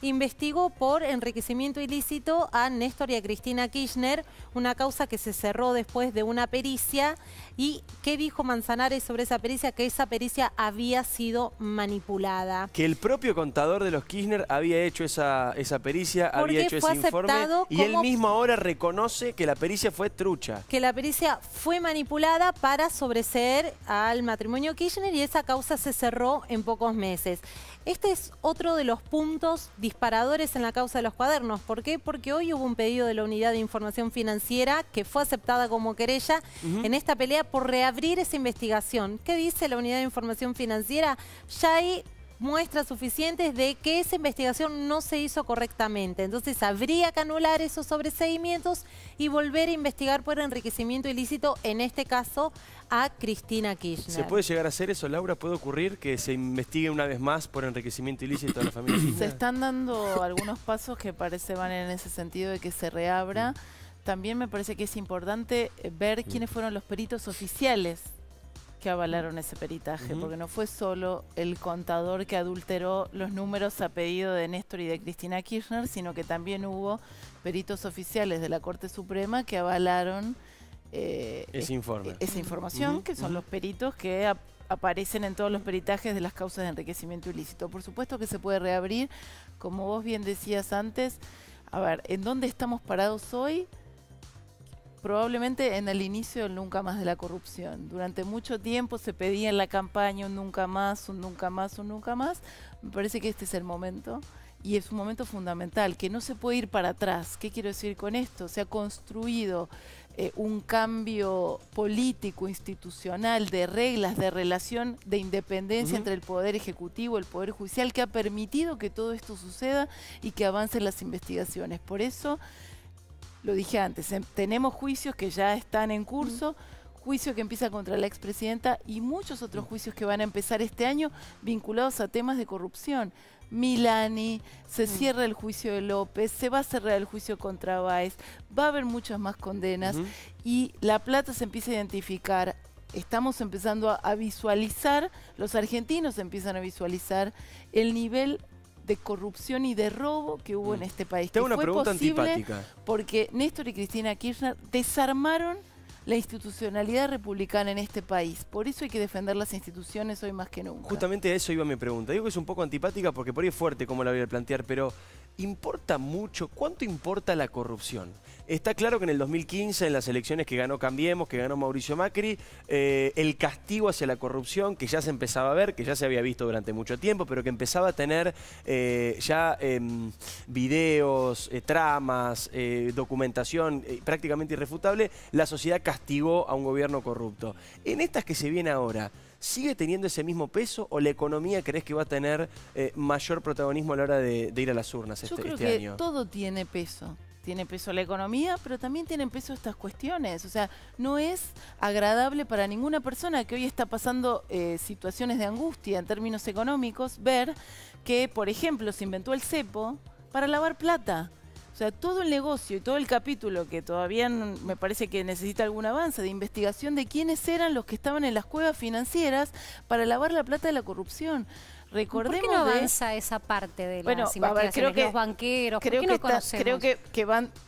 investigó por enriquecimiento ilícito a Néstor y a Cristina Kirchner, una causa que se cerró después de una pericia. ¿Y qué dijo Manzanares sobre esa pericia? Que esa pericia había sido manipulada. Que el propio contador de los Kirchner había hecho esa pericia, había hecho ese informe, y él mismo ahora reconoce que la pericia fue trucha. Que la pericia fue manipulada para sobreseer al matrimonio Kirchner y esa causa se cerró en pocos meses. Este es otro de los puntos discutidos disparadores en la causa de los cuadernos. ¿Por qué? Porque hoy hubo un pedido de la Unidad de Información Financiera que fue aceptada como querella en esta pelea por reabrir esa investigación. ¿Qué dice la Unidad de Información Financiera? Ya hay muestras suficientes de que esa investigación no se hizo correctamente. Entonces habría que anular esos sobreseguimientos y volver a investigar por enriquecimiento ilícito, en este caso a Cristina Kirchner. ¿Se puede llegar a hacer eso, Laura? ¿Puede ocurrir que se investigue una vez más por enriquecimiento ilícito a la familia Kirchner? Se están dando algunos pasos que parece van en ese sentido de que se reabra. También me parece que es importante ver quiénes fueron los peritos oficiales que avalaron ese peritaje, porque no fue solo el contador que adulteró los números a pedido de Néstor y de Cristina Kirchner, sino que también hubo peritos oficiales de la Corte Suprema que avalaron esa información, que son los peritos que aparecen en todos los peritajes de las causas de enriquecimiento ilícito. Por supuesto que se puede reabrir, como vos bien decías antes. A ver, ¿en dónde estamos parados hoy? Probablemente en el inicio del nunca más de la corrupción. Durante mucho tiempo se pedía en la campaña un nunca más, un nunca más, un nunca más. Me parece que este es el momento, y es un momento fundamental, que no se puede ir para atrás. ¿Qué quiero decir con esto? Se ha construido un cambio político, institucional, de reglas, de relación, de independencia entre el Poder Ejecutivo y el Poder Judicial, que ha permitido que todo esto suceda y que avancen las investigaciones. Por eso, lo dije antes, tenemos juicios que ya están en curso, juicio que empieza contra la expresidenta y muchos otros juicios que van a empezar este año vinculados a temas de corrupción. Milani, se cierra el juicio de López, se va a cerrar el juicio contra Báez, va a haber muchas más condenas y La Plata se empieza a identificar. Estamos empezando a visualizar, los argentinos empiezan a visualizar el nivel de corrupción y de robo que hubo en este país. Tengo una fue pregunta posible antipática. Porque Néstor y Cristina Kirchner desarmaron la institucionalidad republicana en este país. Por eso hay que defender las instituciones hoy más que nunca. Justamente a eso iba mi pregunta. Digo que es un poco antipática porque por ahí es fuerte como la voy a plantear, pero ¿importa mucho? ¿Cuánto importa la corrupción? Está claro que en el 2015, en las elecciones que ganó Cambiemos, que ganó Mauricio Macri, el castigo hacia la corrupción, que ya se empezaba a ver, que ya se había visto durante mucho tiempo, pero que empezaba a tener videos, tramas, documentación prácticamente irrefutable, la sociedad castigó a un gobierno corrupto. En estas que se viene ahora, ¿sigue teniendo ese mismo peso o la economía crees que va a tener mayor protagonismo a la hora de ir a las urnas Yo creo este que año? todo tiene peso. Tiene peso la economía, pero también tienen peso estas cuestiones. O sea, no es agradable para ninguna persona que hoy está pasando situaciones de angustia en términos económicos ver que, por ejemplo, se inventó el cepo para lavar plata. O sea, todo el negocio y todo el capítulo que todavía me parece que necesita algún avance de investigación de quiénes eran los que estaban en las cuevas financieras para lavar la plata de la corrupción. Recordemos ¿Por qué no avanza esa parte de las investigaciones? A ver, creo que los banqueros, ¿por creo qué que no conocemos?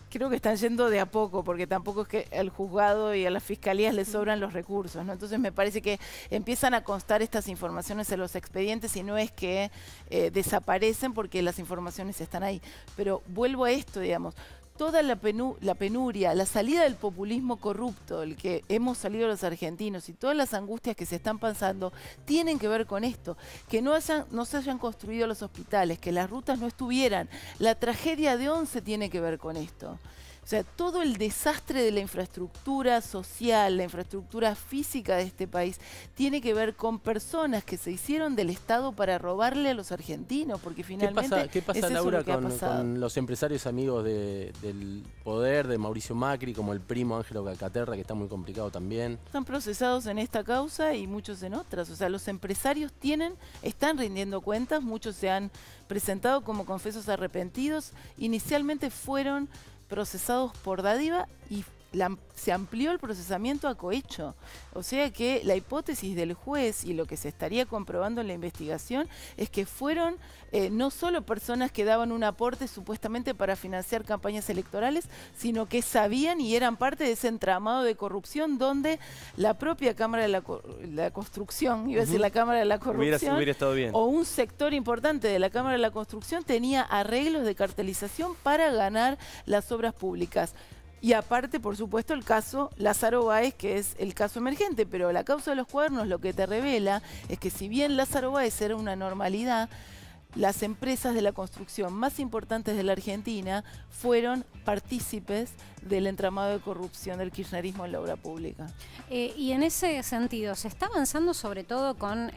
creo que están yendo de a poco, porque tampoco es que al juzgado y a las fiscalías les sobran los recursos, ¿no? Entonces me parece que empiezan a constar estas informaciones en los expedientes y no es que desaparecen porque las informaciones están ahí. Pero vuelvo a esto, digamos. Toda la penuria, la salida del populismo corrupto, el que hemos salido los argentinos y todas las angustias que se están pasando, tienen que ver con esto, que no se hayan construido los hospitales, que las rutas no estuvieran. La tragedia de Once tiene que ver con esto. O sea, todo el desastre de la infraestructura social, la infraestructura física de este país, tiene que ver con personas que se hicieron del Estado para robarle a los argentinos, porque finalmente ¿Qué pasa es eso Laura, lo que ha pasado. con los empresarios amigos del poder, de Mauricio Macri, como el primo Ángelo Calcaterra, que está muy complicado también? Están procesados en esta causa y muchos en otras. O sea, los empresarios están rindiendo cuentas, muchos se han presentado como confesos arrepentidos. Inicialmente fueron procesados por dádiva y se amplió el procesamiento a cohecho. O sea que la hipótesis del juez y lo que se estaría comprobando en la investigación es que fueron no solo personas que daban un aporte supuestamente para financiar campañas electorales, sino que sabían y eran parte de ese entramado de corrupción donde la propia Cámara de la Construcción, iba a decir la Cámara de la Corrupción, Hubiera estado bien. o un sector importante de la Cámara de la Construcción tenía arreglos de cartelización para ganar las obras públicas. Y aparte, por supuesto, el caso Lázaro Báez, que es el caso emergente, pero la causa de los cuadernos lo que te revela es que si bien Lázaro Báez era una normalidad, las empresas de la construcción más importantes de la Argentina fueron partícipes del entramado de corrupción del kirchnerismo en la obra pública. Y en ese sentido, ¿se está avanzando sobre todo con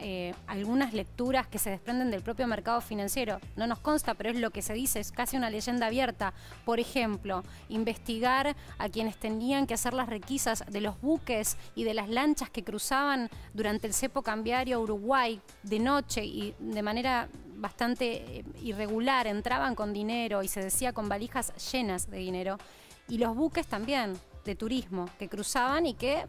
algunas lecturas que se desprenden del propio mercado financiero? No nos consta, pero es lo que se dice, es casi una leyenda abierta. Por ejemplo, investigar a quienes tenían que hacer las requisas de los buques y de las lanchas que cruzaban durante el cepo cambiario a Uruguay de noche y de manera bastante irregular, entraban con dinero y se decía con valijas llenas de dinero, y los buques también de turismo que cruzaban y que,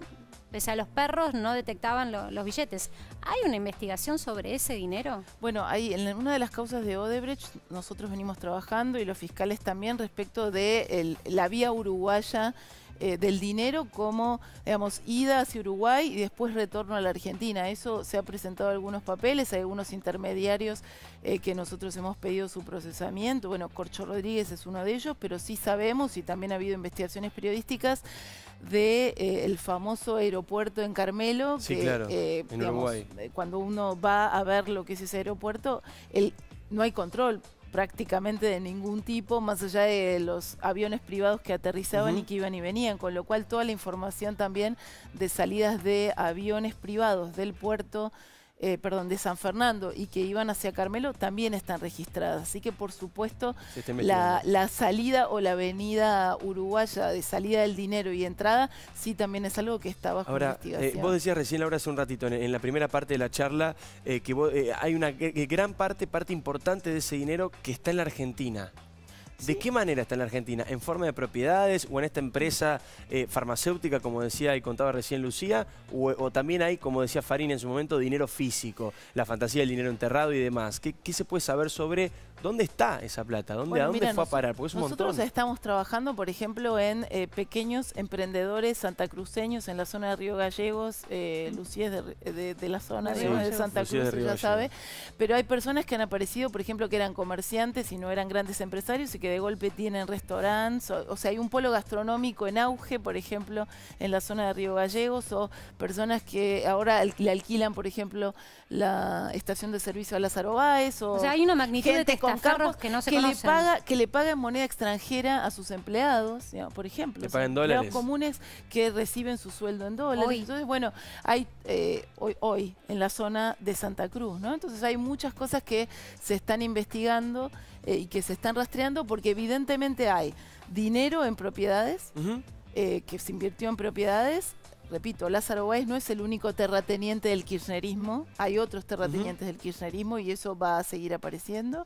pese a los perros, no detectaban los billetes. ¿Hay una investigación sobre ese dinero? Bueno, ahí en una de las causas de Odebrecht nosotros venimos trabajando y los fiscales también respecto de la vía uruguaya del dinero como, digamos, ida hacia Uruguay y después retorno a la Argentina. Eso se ha presentado algunos papeles, hay algunos intermediarios que nosotros hemos pedido su procesamiento. Bueno, Corcho Rodríguez es uno de ellos, pero sí sabemos, y también ha habido investigaciones periodísticas, de el famoso aeropuerto en Carmelo, sí, que claro, en digamos, Uruguay. Cuando uno va a ver lo que es ese aeropuerto, no hay control prácticamente de ningún tipo, más allá de los aviones privados que aterrizaban y que iban y venían, con lo cual toda la información también de salidas de aviones privados del puerto, de San Fernando y que iban hacia Carmelo también están registradas. Así que por supuesto la salida o la avenida uruguaya de salida del dinero y entrada sí también es algo que está bajo investigación. Vos decías recién, Laura, hace un ratito en la primera parte de la charla que hay una gran parte importante de ese dinero que está en la Argentina. ¿De qué manera está en la Argentina? ¿En forma de propiedades o en esta empresa farmacéutica, como decía y contaba recién Lucía? O también hay, como decía Farín en su momento, dinero físico, la fantasía del dinero enterrado y demás. ¿Qué se puede saber sobre dónde está esa plata? ¿A dónde fue a parar? Porque es un montón. Nosotros estamos trabajando, por ejemplo, en pequeños emprendedores santacruceños en la zona de Río Gallegos. Lucía es de la zona de Santa Cruz, ya sabe. Pero hay personas que han aparecido, por ejemplo, que eran comerciantes y no eran grandes empresarios y que de golpe tienen restaurantes, o sea, hay un polo gastronómico en auge, por ejemplo, en la zona de Río Gallegos, o personas que ahora le alquilan, por ejemplo, la estación de servicio a Lázaro Báez, o sea, hay una magnitud gente de con campos que no se conocen. Que le paga en moneda extranjera a sus empleados, digamos, por ejemplo, le pagan empleados dólares comunes que reciben su sueldo en dólares. Entonces, bueno, hay hoy en la zona de Santa Cruz, ¿no? Entonces hay muchas cosas que se están investigando y que se están rastreando porque evidentemente hay dinero en propiedades, que se invirtió en propiedades. Repito, Lázaro Báez no es el único terrateniente del kirchnerismo, hay otros terratenientes del kirchnerismo y eso va a seguir apareciendo.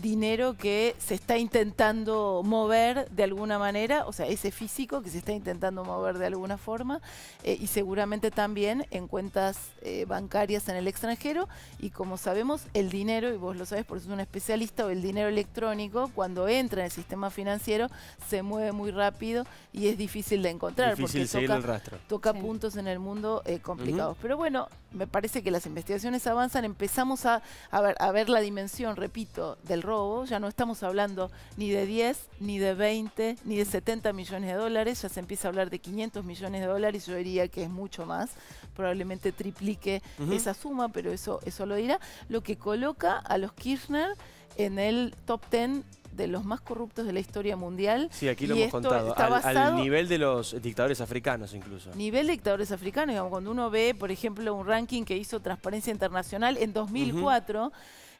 Dinero que se está intentando mover de alguna manera, o sea, ese físico que se está intentando mover de alguna forma y seguramente también en cuentas bancarias en el extranjero y como sabemos el dinero, y vos lo sabés porque sos un especialista, o el dinero electrónico cuando entra en el sistema financiero se mueve muy rápido y es difícil de encontrar porque seguir el rastro. Toca puntos en el mundo complicados. Pero bueno, me parece que las investigaciones avanzan, empezamos a ver la dimensión, repito, del robo. Ya no estamos hablando ni de 10, ni de 20, ni de 70 millones de dólares, ya se empieza a hablar de 500 millones de dólares, yo diría que es mucho más, probablemente triplique esa suma, pero eso lo dirá, lo que coloca a los Kirchner en el top 10 de los más corruptos de la historia mundial. Sí, aquí lo hemos contado, al nivel de los dictadores africanos incluso. Nivel de dictadores africanos, digamos, cuando uno ve, por ejemplo, un ranking que hizo Transparencia Internacional en 2004,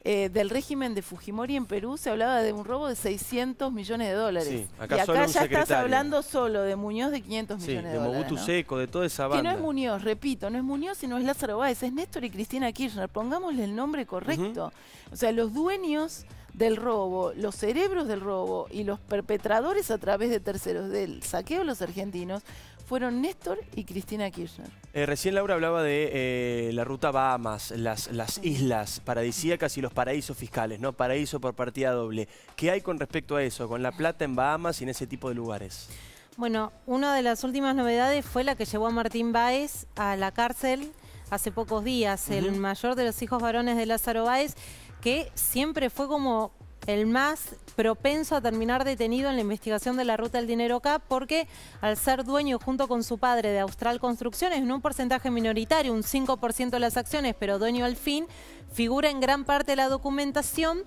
del régimen de Fujimori en Perú se hablaba de un robo de 600 millones de dólares. Sí, y acá ya estás hablando solo de Muñoz de 500 millones de dólares. De Mobutu Seco, de toda esa banda. Que no es Muñoz, repito, no es Muñoz, sino es Lázaro Báez, es Néstor y Cristina Kirchner. Pongámosle el nombre correcto. O sea, los dueños del robo, los cerebros del robo y los perpetradores a través de terceros del saqueo de los argentinos fueron Néstor y Cristina Kirchner. Recién Laura hablaba de la ruta Bahamas, las islas paradisíacas y los paraísos fiscales, ¿no? Paraíso por partida doble. ¿Qué hay con respecto a eso, con la plata en Bahamas y en ese tipo de lugares? Bueno, una de las últimas novedades fue la que llevó a Martín Báez a la cárcel hace pocos días, el mayor de los hijos varones de Lázaro Báez, que siempre fue como el más propenso a terminar detenido en la investigación de la ruta del dinero K, porque al ser dueño junto con su padre de Austral Construcciones, en un porcentaje minoritario, un 5% de las acciones, pero dueño al fin, figura en gran parte de la documentación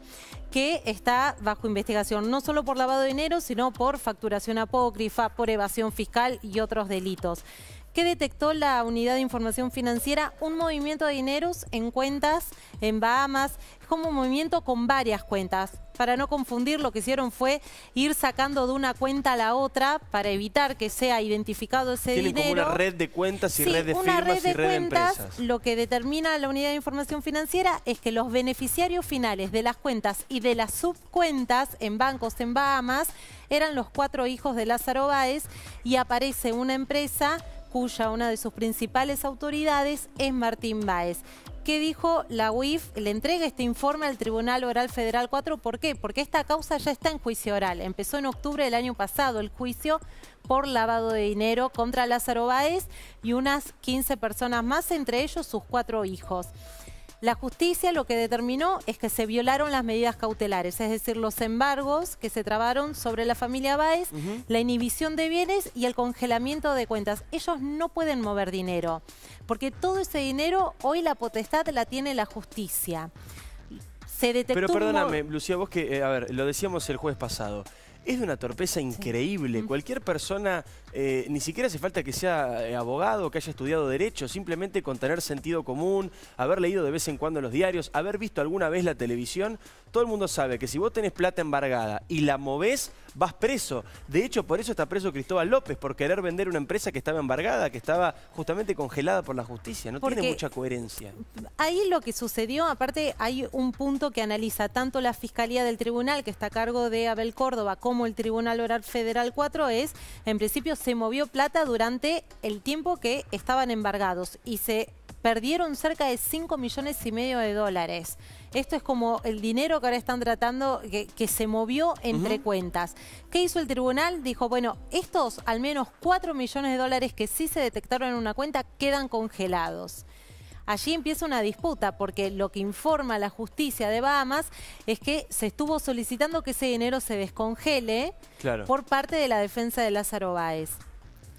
que está bajo investigación, no solo por lavado de dinero, sino por facturación apócrifa, por evasión fiscal y otros delitos. ¿Qué detectó la Unidad de Información Financiera? Un movimiento de dineros en cuentas en Bahamas. Es como un movimiento con varias cuentas. Para no confundir, lo que hicieron fue ir sacando de una cuenta a la otra para evitar que sea identificado ese dinero. Tienen como una red de cuentas y red de una firmas red de y red de cuentas. empresas. Lo que determina la Unidad de Información Financiera es que los beneficiarios finales de las cuentas y de las subcuentas en bancos en Bahamas eran los 4 hijos de Lázaro Báez, y aparece una empresa cuya una de sus principales autoridades es Martín Báez. ¿Qué dijo la UIF? Le entrega este informe al Tribunal Oral Federal 4. ¿Por qué? Porque esta causa ya está en juicio oral. Empezó en octubre del año pasado el juicio por lavado de dinero contra Lázaro Báez y unas 15 personas más, entre ellos sus 4 hijos. La justicia lo que determinó es que se violaron las medidas cautelares, es decir, los embargos que se trabaron sobre la familia Báez, la inhibición de bienes y el congelamiento de cuentas. Ellos no pueden mover dinero, porque todo ese dinero hoy la potestad la tiene la justicia. Se detectó. Pero perdóname, Lucía, vos que, a ver, lo decíamos el jueves pasado. Es de una torpeza increíble. Cualquier persona, ni siquiera hace falta que sea abogado, que haya estudiado Derecho, simplemente con tener sentido común, haber leído de vez en cuando los diarios, haber visto alguna vez la televisión, todo el mundo sabe que si vos tenés plata embargada y la movés, vas preso. De hecho, por eso está preso Cristóbal López, por querer vender una empresa que estaba embargada, que estaba justamente congelada por la justicia. No tiene mucha coherencia. Ahí lo que sucedió, aparte hay un punto que analiza tanto la Fiscalía del Tribunal, que está a cargo de Abel Córdoba, como el Tribunal Oral Federal 4, es, en principio, se movió plata durante el tiempo que estaban embargados y se perdieron cerca de 5,5 millones de dólares. Esto es como el dinero que ahora están tratando, que se movió entre cuentas. ¿Qué hizo el tribunal? Dijo, bueno, estos al menos 4 millones de dólares que sí se detectaron en una cuenta quedan congelados. Allí empieza una disputa, porque lo que informa la justicia de Bahamas es que se estuvo solicitando que ese dinero se descongele por parte de la defensa de Lázaro Báez.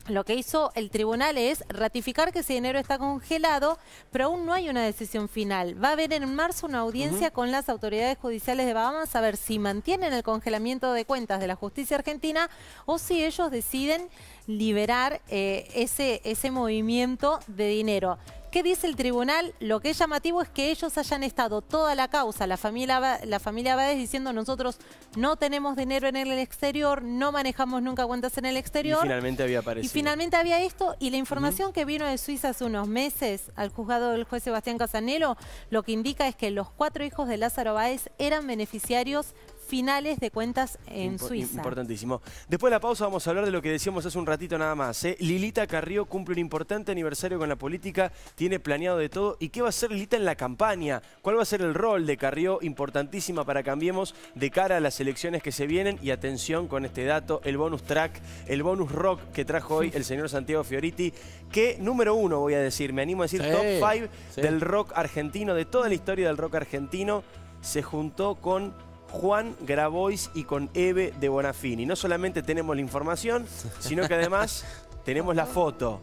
Lo que hizo el tribunal es ratificar que ese dinero está congelado, pero aún no hay una decisión final. Va a haber en marzo una audiencia con las autoridades judiciales de Bahamas a ver si mantienen el congelamiento de cuentas de la justicia argentina o si ellos deciden liberar ese movimiento de dinero. ¿Qué dice el tribunal? Lo que es llamativo es que ellos hayan estado toda la causa, la familia Báez, diciendo nosotros no tenemos dinero en el exterior, no manejamos nunca cuentas en el exterior. Y finalmente había aparecido. Y finalmente había esto, y la información que vino de Suiza hace unos meses al juzgado del juez Sebastián Casanelo, lo que indica es que los 4 hijos de Lázaro Báez eran beneficiarios finales de cuentas en Suiza. Importantísimo. Después de la pausa vamos a hablar de lo que decíamos hace un ratito nada más. Lilita Carrió cumple un importante aniversario con la política, tiene planeado de todo. ¿Y qué va a hacer Lilita en la campaña? ¿Cuál va a ser el rol de Carrió? Importantísima para Cambiemos de cara a las elecciones que se vienen. Y atención con este dato, el bonus track, el bonus rock que trajo hoy el señor Santiago Fioriti, que número 1 voy a decir, me animo a decir top 5 del rock argentino, de toda la historia del rock argentino, se juntó con Juan Grabois y con Eve de Bonafini. No solamente tenemos la información, sino que además tenemos la foto.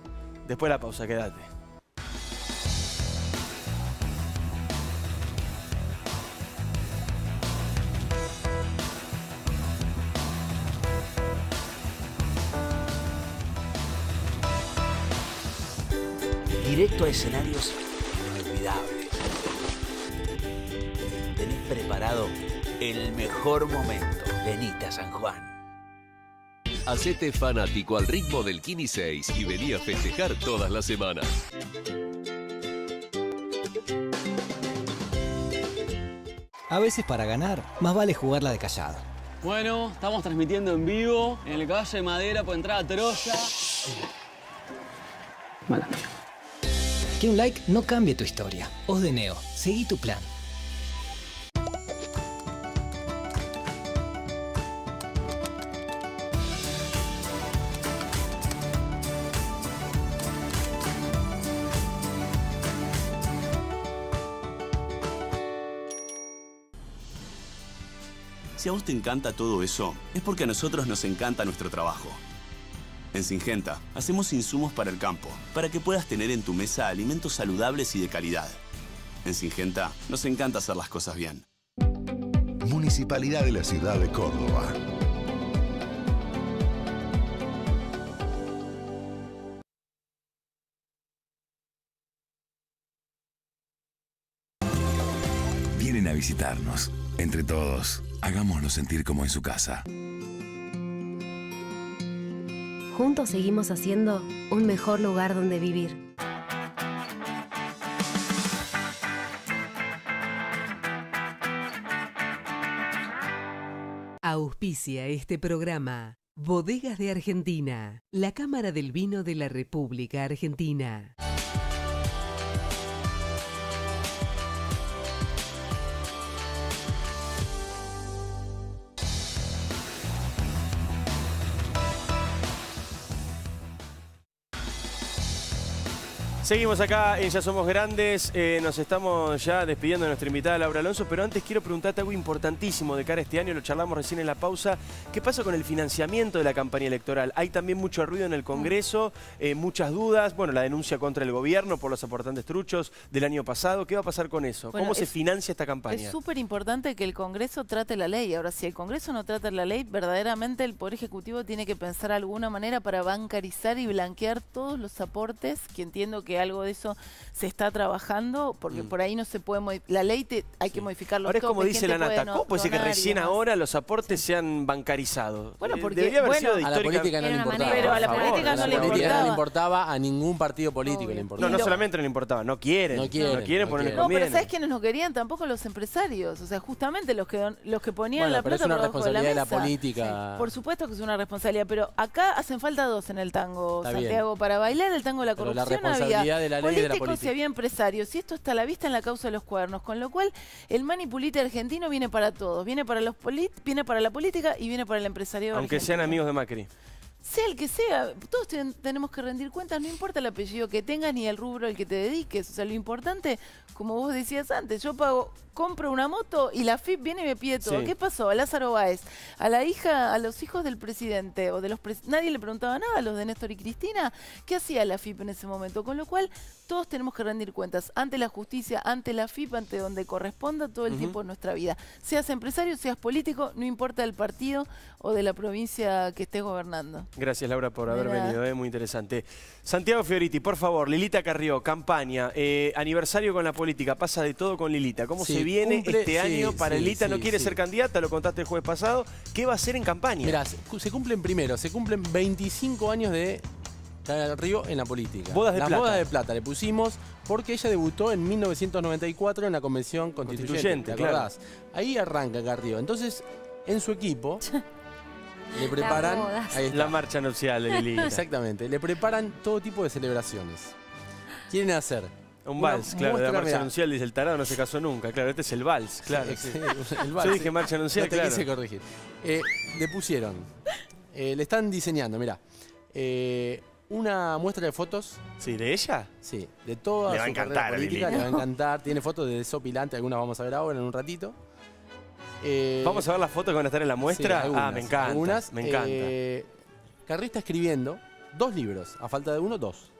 Después de la pausa, quédate. Directo a escenarios inolvidables. ¿Tenés preparado el mejor momento? Venite a San Juan. Hacete fanático al ritmo del Kini 6 y vení a festejar todas las semanas. A veces para ganar, más vale jugarla de callado. Bueno, estamos transmitiendo en vivo en el Caballo de Madera por entrada a Troya. Mala mía. Que un like no cambie tu historia. Os de Neo, seguí tu plan. Si a vos te encanta todo eso, es porque a nosotros nos encanta nuestro trabajo. En Syngenta, hacemos insumos para el campo, para que puedas tener en tu mesa alimentos saludables y de calidad. En Syngenta, nos encanta hacer las cosas bien. Municipalidad de la Ciudad de Córdoba. Vienen a visitarnos. Entre todos, hagámoslo sentir como en su casa. Juntos seguimos haciendo un mejor lugar donde vivir. Auspicia este programa Bodegas de Argentina, la Cámara del Vino de la República Argentina. Seguimos acá en Ya Somos Grandes, nos estamos ya despidiendo de nuestra invitada Laura Alonso, pero antes quiero preguntarte algo importantísimo de cara a este año, lo charlamos recién en la pausa. ¿Qué pasa con el financiamiento de la campaña electoral? Hay también mucho ruido en el Congreso, muchas dudas, bueno, la denuncia contra el gobierno por los aportantes truchos del año pasado. ¿Qué va a pasar con eso? Bueno, ¿Cómo se financia esta campaña? Es súper importante que el Congreso trate la ley. Ahora, si el Congreso no trata la ley, verdaderamente el Poder Ejecutivo tiene que pensar alguna manera para bancarizar y blanquear todos los aportes, que entiendo que algo de eso se está trabajando, porque por ahí no se puede la ley hay que modificar los Ahora es como topes, dice la Nata, ¿cómo puede ser que recién ahora los aportes sean bancarizados? Bueno, porque debería haber sido de a la política no le importaba. Pero a la política no le importaba. No le importaba a ningún partido político. Le importaba. No solamente no le importaba, no quieren porque no les conviene. No, pero ¿sabes quiénes no querían? Tampoco los empresarios. O sea, justamente los que ponían la plata pero es una por debajo de la responsabilidad de la mesa. política. Sí, por supuesto que es una responsabilidad, pero acá hacen falta dos en el tango, Está Santiago. bien. Para bailar el tango de la Pero corrupción la responsabilidad había de la ley y de la políticos política. y había empresarios. Y esto está a la vista en la causa de los cuernos. Con lo cual, el manipulite argentino viene para todos. Viene para viene para la política y viene para el empresario Aunque argentino. sean amigos de Macri. Sea el que sea, todos tenemos que rendir cuentas, no importa el apellido que tengas ni el rubro al que te dediques. O sea, lo importante, como vos decías antes, yo compro una moto y la FIP viene y me pide todo. Sí. ¿Qué pasó? A Lázaro Báez, a los hijos del presidente o de los nadie le preguntaba nada, a los de Néstor y Cristina. ¿Qué hacía la FIP en ese momento? Con lo cual, todos tenemos que rendir cuentas ante la justicia, ante la FIP, ante donde corresponda todo el tiempo en nuestra vida. Seas empresario, seas político, no importa el partido o de la provincia que estés gobernando. Gracias, Laura, por haber nada. venido, muy interesante. Santiago Fioriti, por favor, Lilita Carrió, campaña, aniversario con la política, pasa de todo con Lilita. ¿Cómo se viene este año para Lilita? No quiere ser candidata, lo contaste el jueves pasado. ¿Qué va a hacer en campaña? Mirá, se cumplen 25 años de Carrió en la política. Bodas de Las plata. bodas de plata le pusimos porque ella debutó en 1994 en la Convención Constituyente, ¿te acordás? Claro. Ahí arranca Carrió. Entonces, en su equipo le preparan ahí está. La marcha nupcial de Lilita. Exactamente, le preparan todo tipo de celebraciones. Quieren hacer un vals, claro, de la marcha mirá. nupcial, dice el tarado, no se casó nunca. Claro, este es el vals, claro. Sí, sí. el vals, Yo dije marcha nupcial, no te claro. quise corregir. Le pusieron, le están diseñando, mirá, una muestra de fotos. ¿Sí, de ella? Sí, de toda Le va a su encantar carrera a política, Lilita. le va a encantar. Tiene fotos de desopilante, algunas vamos a ver ahora en un ratito. ¿Vamos a ver las fotos que van a estar en la muestra? Sí, algunas, me encanta, algunas, me encanta. Carrió está escribiendo 2 libros, a falta de uno, 2.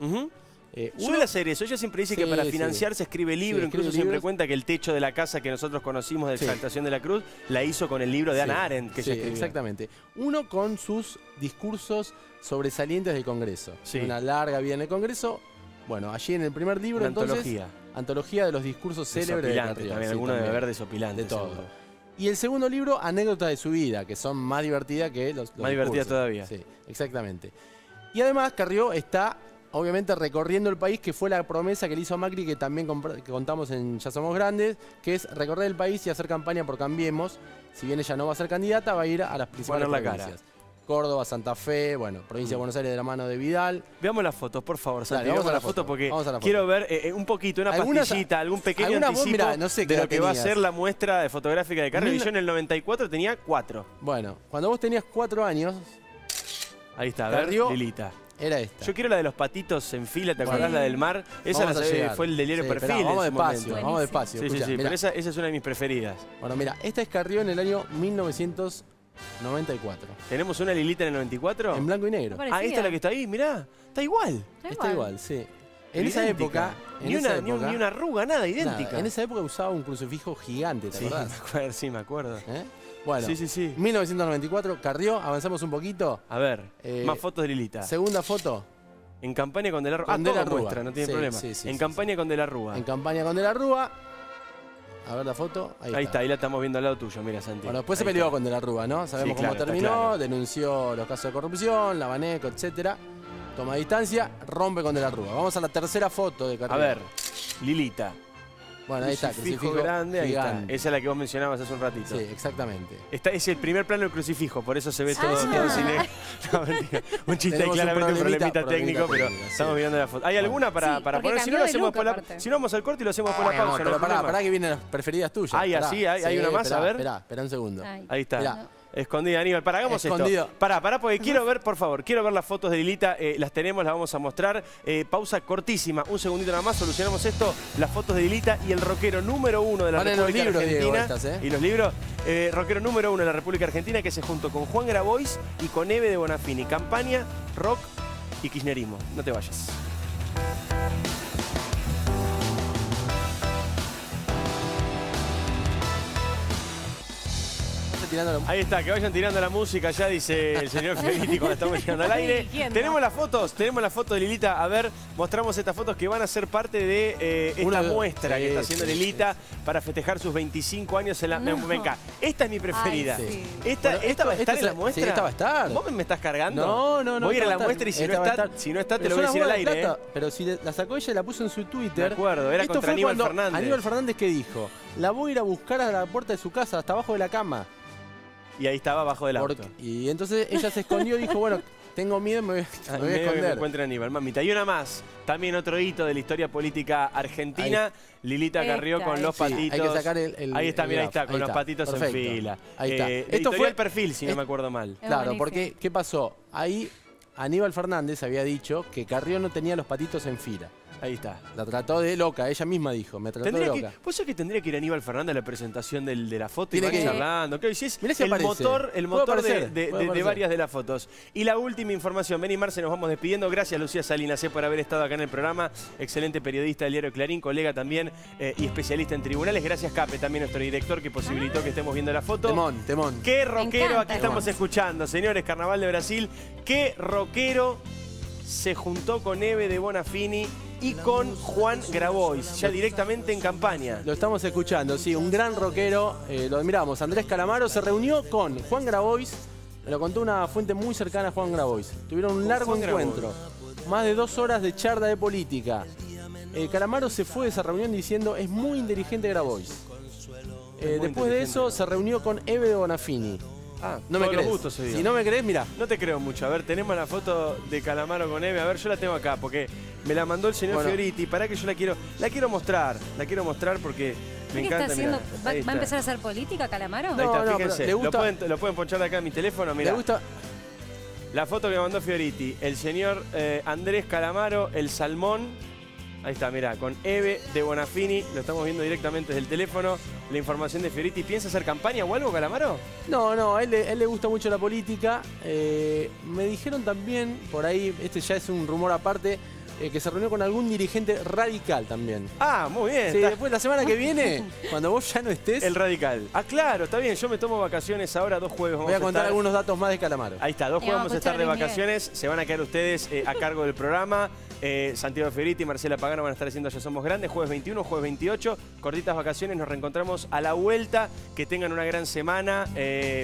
Suele hacer eso, ella siempre dice que para Sí, financiarse escribe libro, Sí, incluso escribe siempre libros. cuenta que el techo de la casa que nosotros conocimos de Sí. Exaltación de la Cruz la hizo con el libro de Sí, Hannah Arendt que sí, ella escribió. exactamente. Uno con sus discursos sobresalientes del Congreso. Sí. Una larga vida en el Congreso. Bueno, allí en el primer libro, Una entonces, antología. Antología de los discursos célebres de Desopilante Carrió. también, Sí, alguno debe también. haber desopilante. De todo. seguro. Y el segundo libro, anécdotas de su vida, que son más divertidas que los Más divertidas discursos. todavía. Sí, exactamente. Y además Carrió está, obviamente, recorriendo el país, que fue la promesa que le hizo a Macri, que también que contamos en Ya Somos Grandes, que es recorrer el país y hacer campaña por Cambiemos. Si bien ella no va a ser candidata, va a ir a las principales Poner la provincias. Córdoba, Santa Fe, bueno, provincia de Buenos Aires de la mano de Vidal. Veamos las fotos, por favor, Santi. Dale, Veamos la foto porque vamos a la foto. quiero ver un poquito, una Algunas- pastillita, algún pequeño algunas vos, anticipo mirá, no sé qué de lo edad que va a tenías. ser la muestra de fotográfica de Carrió. Y Mil- yo en el 94 tenía 4. Bueno, cuando vos tenías 4 años, Ahí está, a ver, Carrió Lilita. Era esta. Yo quiero la de los patitos en fila, ¿te acordás? La del mar. Esa fue el del diario Perfil. Esperá, vamos en ese despacio, momento. vamos despacio. Sí, Escuchá, sí, mirá. pero esa es una de mis preferidas. Bueno, mira, esta es Carrió en el año 1994. ¿Tenemos una Lilita en el 94? En blanco y negro. Ah, esta es la que está ahí, mirá. Está igual. Está igual, sí. En Idéntica. esa época... Ni una arruga, nada, idéntica. Nada. En esa época usaba un crucifijo gigante, ¿te acordás? Sí, me acuerdo. Bueno, sí. 1994, Carrió, avanzamos un poquito. A ver, más fotos de Lilita. Segunda foto. En campaña con De la Rúa. Con De la Rúa. Muestra, no tiene problema. En campaña con De la Rúa. En campaña con De la Rúa. A ver la foto. Ahí está, ahí la estamos viendo al lado tuyo, mira, Santi. Bueno, después se peleó con De la Rúa, ¿no? Sabemos cómo terminó, claro. denunció los casos de corrupción, la Baneco, etcétera. Toma distancia, rompe con De la Rúa. Vamos a la tercera foto de Carrió. A ver, Lilita. Bueno, ahí está, crucifijo grande, ahí está. Esa es la que vos mencionabas hace un ratito. Sí, exactamente. Es el primer plano del crucifijo, por eso se ve todo cine. No, mentira. Un chiste, Tenemos claramente un problemita técnico, pero estamos mirando la foto. ¿Hay alguna para poner? Si no, lo hacemos por la, si no, vamos al corte y lo hacemos por la pausa. Pero pará que vienen las preferidas tuyas. Hay una más, a ver. Esperá un segundo. Ahí está. Mirá. Escondida, Aníbal. Hagamos Escondido. esto. Pará, porque quiero ver, por favor, quiero ver las fotos de Lilita. Las tenemos, las vamos a mostrar. Pausa cortísima, un segundito nada más, solucionamos esto. Las fotos de Lilita y el rockero número 1 de la República Argentina. Diego, estas, Y los libros, rockero número 1 de la República Argentina, que se juntó con Juan Grabois y con Eve de Bonafini. Campaña, rock y kirchnerismo. No te vayas. Ahí está, que vayan tirando la música, ya dice el señor Fioretti cuando estamos llegando al aire. Tenemos las fotos de Lilita. A ver, mostramos estas fotos que van a ser parte de esta muestra que está haciendo Lilita para festejar sus 25 años en la... Venga, esta es mi preferida. Ay, sí. ¿Esta va a estar en la muestra? Sí, esta va a estar. ¿Vos me estás cargando? No. Voy a ir a la muestra y si no está, te lo voy a decir al aire. Pero si la sacó ella y la puso en su Twitter. De acuerdo, era contra Aníbal Fernández. Aníbal Fernández, ¿qué dijo? La voy a ir a buscar a la puerta de su casa, hasta abajo de la cama. Y ahí estaba abajo del auto. Y entonces ella se escondió y dijo, bueno, tengo miedo, me voy a esconder. Que me encuentren Aníbal, mamita. Y una más, también otro hito de la historia política argentina. Ahí. Lilita Carrió con los patitos. Hay que sacar ahí está, mira, ahí está, con los patitos en fila. Ahí está. Esto fue el Perfil, si no me acuerdo mal. Claro, porque, ¿qué pasó? Ahí Aníbal Fernández había dicho que Carrió no tenía los patitos en fila. Ahí está. La trató de loca, ella misma dijo, me trató de loca. ¿Vos sabés que tendría que ir Aníbal Fernández a la presentación de la foto Tiene y van que charlando? Claro, si es mirá si el motor de varias de las fotos. Y la última información, Beni Marce, nos vamos despidiendo. Gracias, Lucía Salinas, por haber estado acá en el programa. Excelente periodista del diario Clarín, colega también y especialista en tribunales. Gracias, Cape, también nuestro director que posibilitó que estemos viendo la foto. Temón. Qué rockero aquí estamos escuchando, señores. Carnaval de Brasil. Qué rockero se juntó con Eve de Bonafini y con Juan Grabois, ya directamente en campaña. Lo estamos escuchando, sí, un gran rockero, lo admiramos. Andrés Calamaro se reunió con Juan Grabois, me lo contó una fuente muy cercana a Juan Grabois. Tuvieron un largo encuentro, más de 2 horas de charla de política. Calamaro se fue de esa reunión diciendo, es muy inteligente Grabois. Después de eso se reunió con Eve de Bonafini. No me crees. Si no me crees, mira. No te creo mucho. A ver, tenemos la foto de Calamaro con Eve. A ver, yo la tengo acá porque me la mandó el señor Fioretti. Para que yo la quiero mostrar. La quiero mostrar porque me encanta. ¿Qué está haciendo? ¿Va a empezar a hacer política, Calamaro? Ahí está, fíjense. Le gusta... Lo pueden ponchar de acá en mi teléfono. Mirá. Le gusta... La foto que mandó Fioretti. El señor Andrés Calamaro, el salmón. Ahí está, mirá, con Eve de Bonafini. Lo estamos viendo directamente desde el teléfono. La información de Fioretti. ¿Piensa hacer campaña o algo, Calamaro? No, a él le gusta mucho la política. Me dijeron también, por ahí, este ya es un rumor aparte, que se reunió con algún dirigente radical también. Ah, muy bien. Sí, después la semana que viene, cuando vos ya no estés... El radical. Ah, claro, está bien. Yo me tomo vacaciones ahora, 2 jueves. Voy a contar algunos datos más de Calamaro. Ahí está, 2 jueves vamos a estar de vacaciones. Se van a quedar ustedes a cargo del programa. Santiago Fioretti y Marcela Pagano van a estar haciendo Ya Somos Grandes, jueves 21, jueves 28, cortitas vacaciones, nos reencontramos a la vuelta, que tengan una gran semana,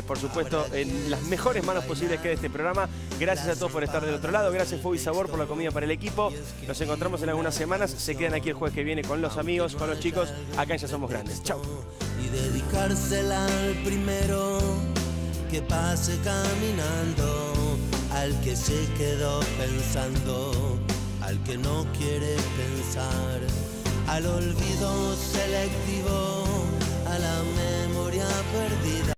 por supuesto, en las mejores manos posibles que de este programa. Gracias a todos por estar del otro lado, gracias Fuego y Sabor por la comida para el equipo, nos encontramos en algunas semanas, se quedan aquí el jueves que viene con los amigos, con los chicos, acá en Ya Somos Grandes. Chau. Y dedicársela al primero que pase caminando, al que se quedó pensando, al que no quiere pensar, al olvido selectivo, a la memoria perdida.